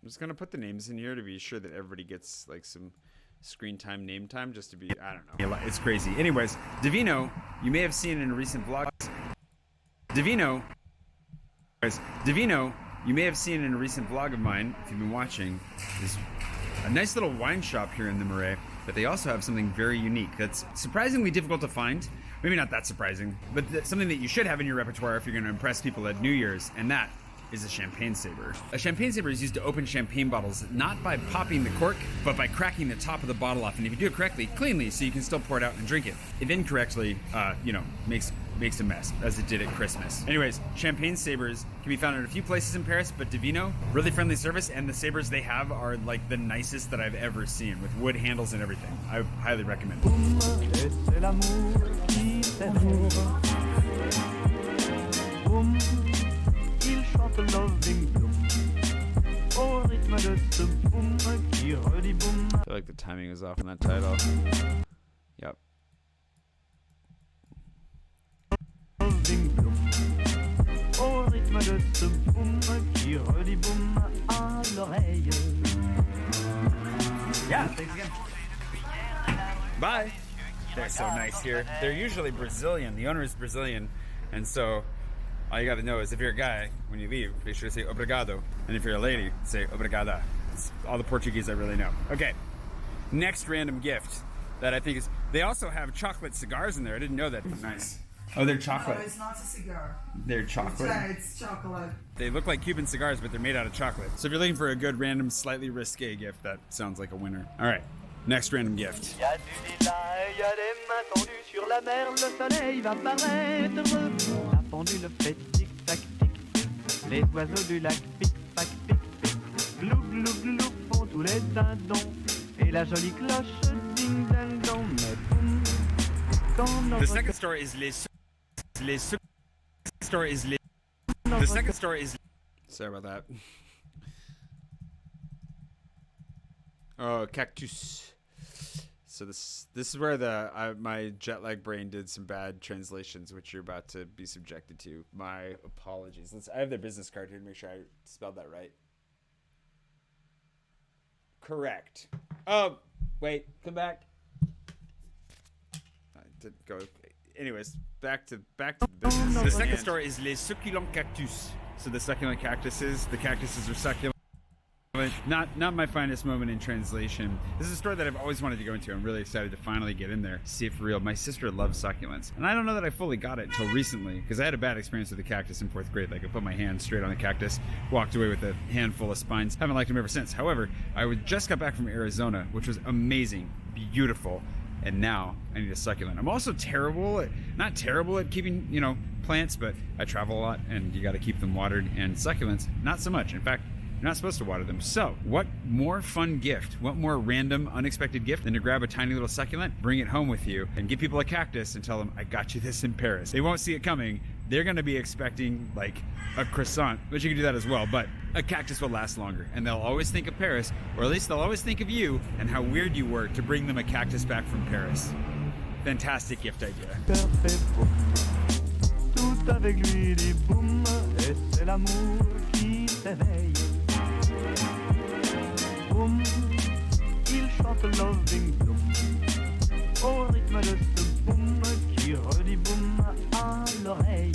I'm just going to put the names in here to be sure that everybody gets like some screen time, name time, just to be, I don't know. It's crazy. Anyways, Divino, you may have seen in a recent vlog. Divino, you may have seen in a recent vlog of mine, if you've been watching, is a nice little wine shop here in the Marais, but they also have something very unique that's surprisingly difficult to find. Maybe not that surprising, but something that you should have in your repertoire if you're going to impress people at New Year's, and that is a champagne saber. A champagne saber is used to open champagne bottles, not by popping the cork, but by cracking the top of the bottle off. And if you do it correctly, cleanly, so you can still pour it out and drink it. If incorrectly, makes a mess, as it did at Christmas. Anyways, champagne sabers can be found in a few places in Paris, but Divino, really friendly service, and the sabers they have are like the nicest that I've ever seen, with wood handles and everything. I highly recommend it. Et c'est l'amour qui t'énerve. Boum, il chante Loving Bloom. Au rythme de ce boum qui redit boum. I feel like the timing is off on that title. Yep. Loving Bloom. Au rythme de ce boum qui redit boum à l'oreille. Yeah, thanks again. Bye. They're so nice here. They're usually Brazilian. The owner is Brazilian. And so all you got to know is if you're a guy, when you leave, be sure to say obrigado. And if you're a lady, say obrigada. It's all the Portuguese I really know. Okay. Next random gift that I think is, they also have chocolate cigars in there. I didn't know that. Nice. Oh, they're chocolate. No, it's not a cigar. They're chocolate. Yeah, it's chocolate. They look like Cuban cigars, but they're made out of chocolate. So if you're looking for a good, random, slightly risque gift, that sounds like a winner. All right, next random gift. Y a du lilas, y a des mains tendues sur la mer, le soleil va paraître. La pendule fait tic-tac, tic-tic. Les oiseaux du lac pic-pac, pic-pic. Glou, glou, glou font tous les dindons. Et la jolie cloche ding-ding-dong. Mais boum, quand notre The second story is the second story is Sorry about that. Oh, cactus. So this is where my jet lag brain did some bad translations, which you're about to be subjected to. My apologies. I have their business card here to make sure I spelled that right. Correct. Oh, wait, come back. I didn't go. Anyways, back to the business. The second store is Les Succulents Cactus. So the succulent cactuses. The cactuses are succulent. Not my finest moment in translation. This is a store that I've always wanted to go into. I'm really excited to finally get in there, see it for real. My sister loves succulents, and I don't know that I fully got it until recently because I had a bad experience with the cactus in 4th grade. Like I put my hand straight on the cactus, walked away with a handful of spines. Haven't liked them ever since. However, I just got back from Arizona, which was amazing, beautiful, and now I need a succulent. I'm also not terrible at keeping, plants, but I travel a lot, and you got to keep them watered. And succulents, not so much. In fact, you're not supposed to water them. So, what more fun gift, what more random, unexpected gift than to grab a tiny little succulent, bring it home with you, and give people a cactus and tell them, I got you this in Paris. They won't see it coming. They're going to be expecting, like, a croissant, which you can do that as well, but a cactus will last longer, and they'll always think of Paris, or at least they'll always think of you and how weird you were to bring them a cactus back from Paris. Fantastic gift idea. Tout avec lui dit boum, et c'est l'amour qui s'éveille. Boum, il chante Loving Bloom, au rythme de ce boum qui redit boum à l'oreille.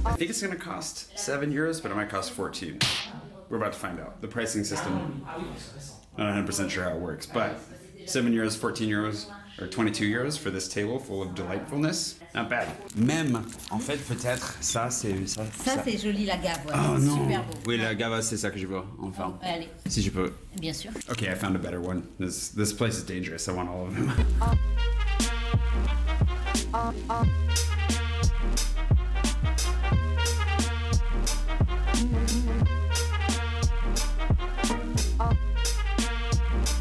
I think it's going to cost €7, but it might cost 14. We're about to find out. The pricing system, not 100% sure how it works, but €7, €14, or €22 for this table full of delightfulness. Not bad. Même, en fait, peut-être, ça c'est... Ça, c'est joli, la gave. Ouais. Oh non. Super beau. Oui, la gava, c'est ça que je veux, enfin. Allez, Si je peux. bien sûr. Okay, I found a better one. This place is dangerous. I want all of them.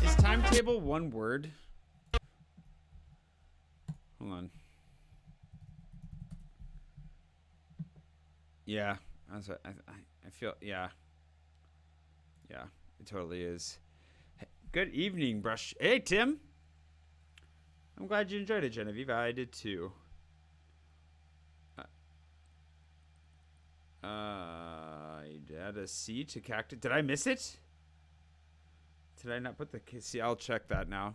Is timetable one word? Hold on. Yeah, I feel, yeah, it totally is. Good evening, Brush. Hey, Tim. I'm glad you enjoyed it, Genevieve. I did too. I add a C to cactus. Did I miss it? Did I not put the C? I'll check that now.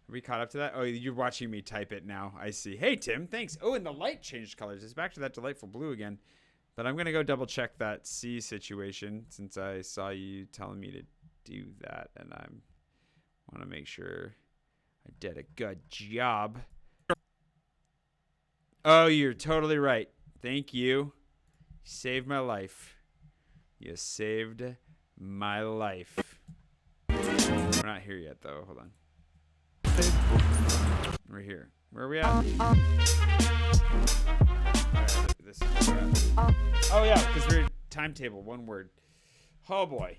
Are we caught up to that? Oh, you're watching me type it now. I see. Hey, Tim, thanks. Oh, and the light changed colors. It's back to that delightful blue again. But I'm going to go double check that C situation since I saw you telling me to do that. And I want to make sure I did a good job. Oh, you're totally right. Thank you. You saved my life. You saved my life. We're not here yet, though. Hold on. We're here. Where are we at? This is where we're at. Oh, yeah, because we're timetable, one word. Oh, boy.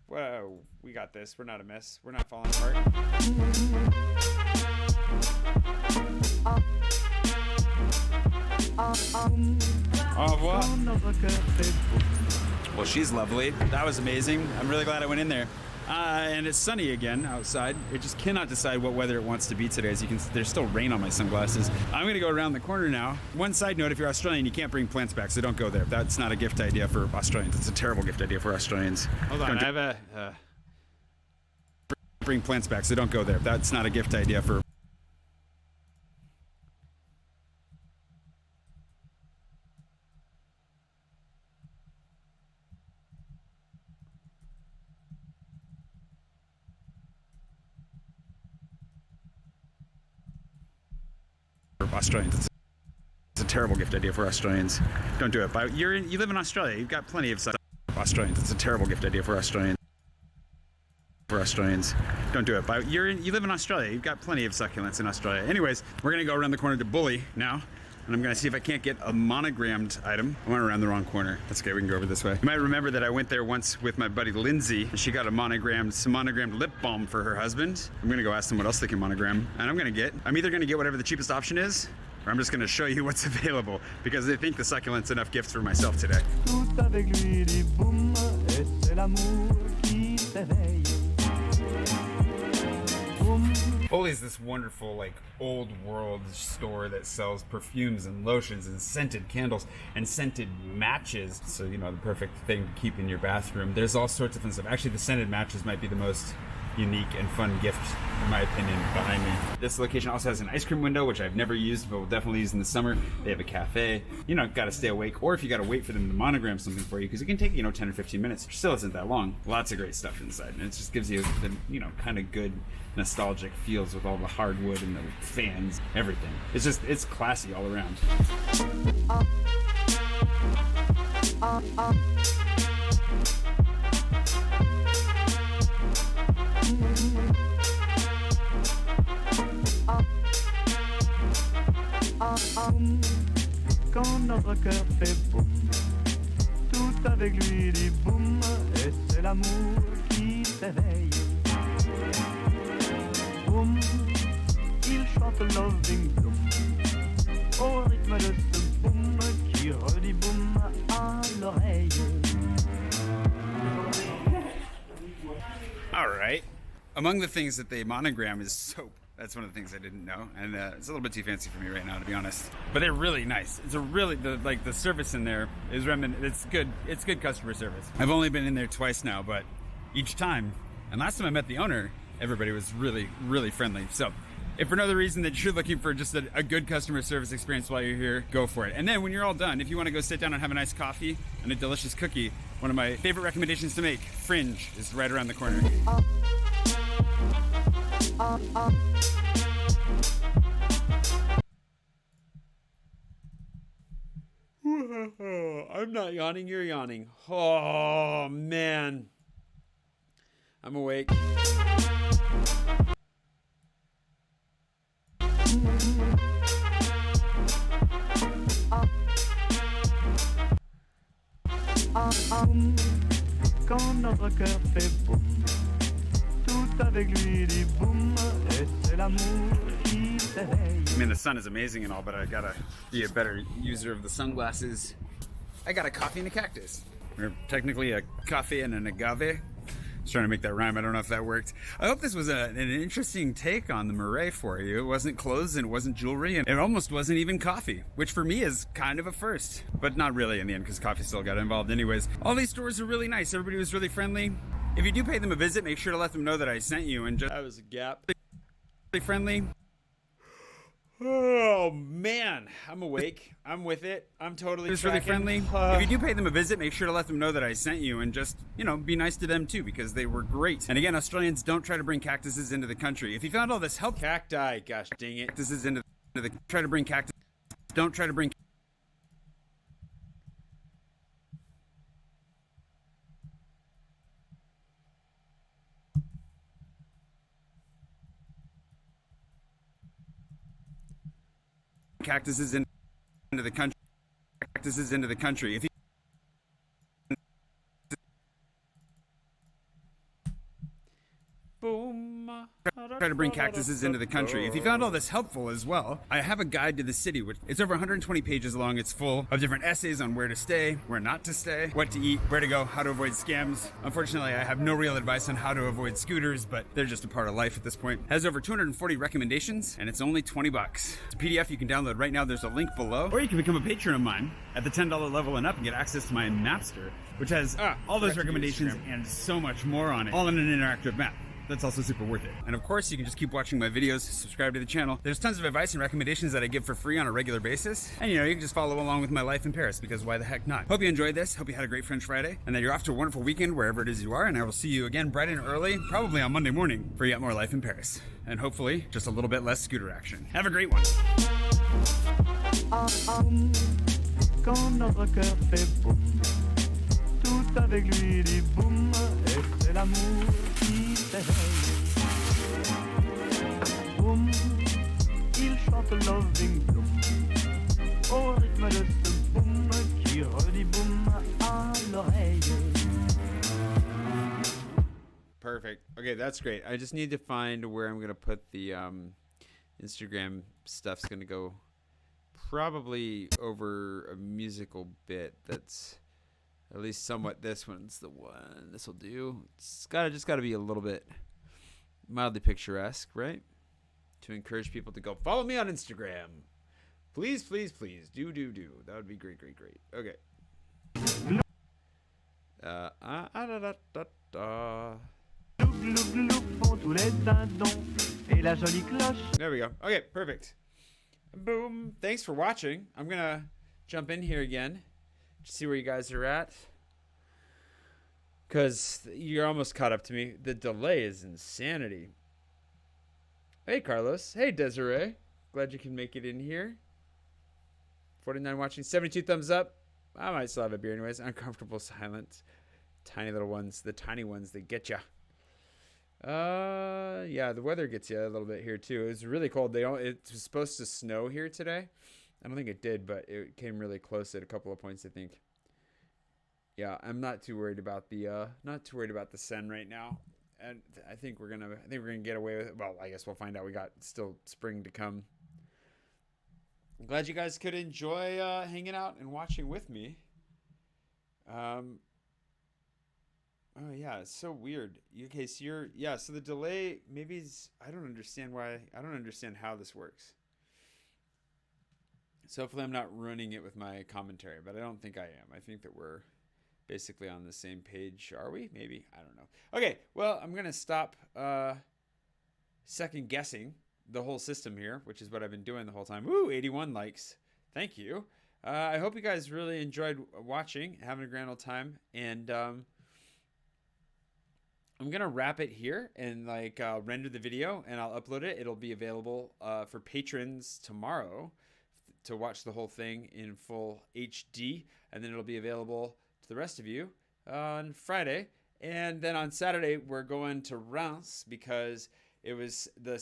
Whoa, we got this. We're not a mess. We're not falling apart. Au revoir. Well, she's lovely. That was amazing. I'm really glad I went in there. And it's sunny again outside. It just cannot decide what weather it wants to be today. As you can see, there's still rain on my sunglasses. I'm going to go around the corner now. One side note, if you're Australian, you can't bring plants back, so don't go there. That's not a gift idea for Australians. It's a terrible gift idea for Australians. Hold on, I have a... bring plants back, so don't go there. That's not a gift idea for... Australians. It's a terrible gift idea for Australians. Don't do it. But you live in Australia. You've got plenty of stuff. Australians. It's a terrible gift idea for Australians. Don't do it. But you live in Australia. You've got plenty of succulents in Australia. Anyways, we're gonna go around the corner to Bully now. And I'm gonna see if I can't get a monogrammed item. I went around the wrong corner. That's okay, we can go over this way. You might remember that I went there once with my buddy Lindsay, and she got some monogrammed lip balm for her husband. I'm gonna go ask them what else they can monogram, and I'm either gonna get whatever the cheapest option is, or I'm just gonna show you what's available, because I think the succulent's enough gifts for myself today. Tout avec lui dit boum, et c'est l'amour qui s'éveille. Boum, Foley's this wonderful, like, old world store that sells perfumes and lotions and scented candles and scented matches. So, you know, the perfect thing to keep in your bathroom. There's all sorts of fun stuff. Actually, the scented matches might be the most unique and fun gift, in my opinion, behind me. This location also has an ice cream window, which I've never used, but will definitely use in the summer. They have a cafe. You know, got to stay awake, or if you got to wait for them to monogram something for you, because it can take, you know, 10 or 15 minutes, which still isn't that long. Lots of great stuff inside, and it just gives you the, you know, kind of good nostalgic feels with all the hardwood and the fans, everything. It's just, it's classy all around. Quand notre cœur fait boum, tout avec lui dit boum, et c'est l'amour qui s'éveille. Boum, il chante Loving Bloom, au rythme de ce boum qui redit boum à l'oreille. All right. Among the things that they monogram is soap. That's one of the things I didn't know, and it's a little bit too fancy for me right now, to be honest. But they're really nice. It's a really the service in there is it's good. It's good customer service. I've only been in there twice now, but each time, and last time I met the owner, everybody was really, really friendly. So, if for no other reason that you're looking for just a good customer service experience while you're here, go for it. And then when you're all done, if you want to go sit down and have a nice coffee and a delicious cookie, one of my favorite recommendations to make, Fringe, is right around the corner. I'm not yawning, you're yawning. Oh, man. I'm awake. Quand notre cœur fait boum, tout avec lui dit boum, et c'est l'amour qui s'éveille. I mean, the sun is amazing and all, but I gotta be a better user of the sunglasses. I got a coffee and a cactus. Or technically a coffee and an agave. I was trying to make that rhyme. I don't know if that worked. I hope this was an interesting take on the Marais for you. It wasn't clothes and it wasn't jewelry, and it almost wasn't even coffee, which for me is kind of a first. But not really in the end, because coffee still got involved anyways. All these stores are really nice. Everybody was really friendly. If you do pay them a visit, make sure to let them know that I sent you, and just That was a gap. really friendly. Oh, man. I'm awake. I'm with it. I'm totally It was really tracking. friendly. If you do pay them a visit, make sure to let them know that I sent you, and just, you know, be nice to them too, because they were great. And again, Australians don't try to bring cactuses into the country. If you found all this help, Cacti. Gosh dang it. cactuses into the try to bring cactus. Don't try to bring cactuses into the country. Cactuses into the country. If you Boom. try to bring cactuses into the country. If you found all this helpful as well, I have a guide to the city, which it's over 120 pages long. It's full of different essays on where to stay, where not to stay, what to eat, where to go, how to avoid scams. Unfortunately, I have no real advice on how to avoid scooters, but they're just a part of life at this point. It has over 240 recommendations, and it's only 20 bucks. It's a PDF you can download right now. There's a link below, or you can become a patron of mine at the $10 level and up and get access to my Napster, which has all those recommendations and so much more on it, all in an interactive map. That's also super worth it. And of course, you can just keep watching my videos, subscribe to the channel. There's tons of advice and recommendations that I give for free on a regular basis. And you know, you can just follow along with my life in Paris, because why the heck not? Hope you enjoyed this. Hope you had a great French Friday, and that you're off to a wonderful weekend wherever it is you are. And I will see you again bright and early, probably on Monday morning, for yet more life in Paris. And hopefully, just a little bit less scooter action. Have a great one. Quand notre cœur fait boum, tout avec lui dit boum, et c'est l'amour qui s'éveille. Boum, il chante Loving Bloom, au rythme de ce boum qui redit boum à l'oreille. Perfect. Okay, that's great. I just need to find where I'm going to put the Instagram stuff's going to go. Probably over a musical bit that's at least somewhat. This one's the one. This will do. It's just got to be a little bit mildly picturesque, right? to encourage people to go follow me on Instagram. Please, please, please. Do. That would be great. Okay. Glou, glou, glou font tous les dindons. Et la jolie cloche. There we go. Okay, perfect. Boom. Thanks for watching. I'm going to jump in here again to see where you guys are at. Because you're almost caught up to me. The delay is insanity. Hey, Carlos. Hey, Desiree. Glad you can make it in here. 49 watching. 72 thumbs up. I might still have a beer anyways. Uncomfortable silence. Tiny little ones. The tiny ones that get ya. Yeah, the weather gets you a little bit here too. It was really cold. It was supposed to snow here today. I don't think it did, but it came really close at a couple of points, I think. Yeah, I'm not too worried about the sun right now. And I think we're gonna get away with it. Well, I guess we'll find out. We got still spring to come. I'm glad you guys could enjoy hanging out and watching with me. Oh yeah, it's so weird. Okay, so so the delay maybe is, I don't understand how this works. So hopefully I'm not ruining it with my commentary, but I don't think I am. I think that we're basically on the same page. Are we? Maybe. I don't know. Okay, well, I'm going to stop second guessing the whole system here, which is what I've been doing the whole time. Woo, 81 likes. Thank you. I hope you guys really enjoyed watching, having a grand old time, and I'm going to wrap it here and render the video and I'll upload it. It'll be available for patrons tomorrow to watch the whole thing in full HD. And then it'll be available to the rest of you on Friday. And then on Saturday, we're going to Reims because it was the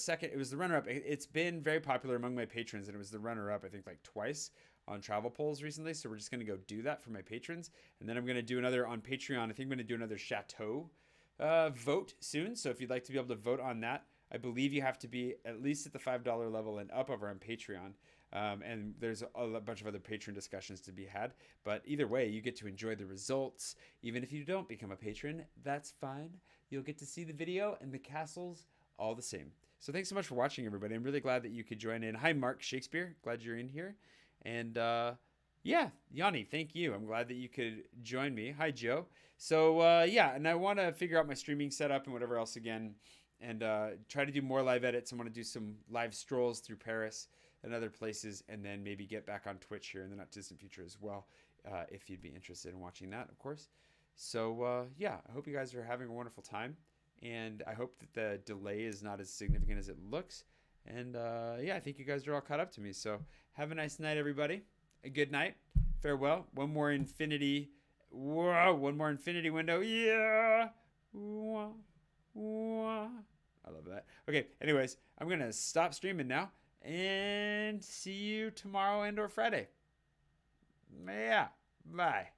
runner-up. It's been very popular among my patrons, and it was the runner-up, I think, twice on travel polls recently. So we're just going to go do that for my patrons. And then I'm going to do another on Patreon. I think I'm going to do another Chateau vote soon. So if you'd like to be able to vote on that, I believe you have to be at least at the $5 level and up over on Patreon. And there's a bunch of other patron discussions to be had. But either way, you get to enjoy the results. Even if you don't become a patron, that's fine. You'll get to see the video and the castles all the same. So thanks so much for watching, everybody. I'm really glad that you could join in. Hi, Mark Shakespeare. Glad you're in here. And yeah, Yanni, thank you. I'm glad that you could join me. Hi, Joe. So yeah, and I want to figure out my streaming setup and whatever else again, and try to do more live edits. I want to do some live strolls through Paris and other places, and then maybe get back on Twitch here in the not distant future as well, if you'd be interested in watching that, of course. So yeah, I hope you guys are having a wonderful time, and I hope that the delay is not as significant as it looks. And yeah, I think you guys are all caught up to me. So have a nice night, everybody. A good night. Farewell. One more infinity. Whoa, one more infinity window. Yeah. Wah, wah. I love that. Okay, anyways, I'm going to stop streaming now and see you tomorrow and or Friday. Yeah. Bye.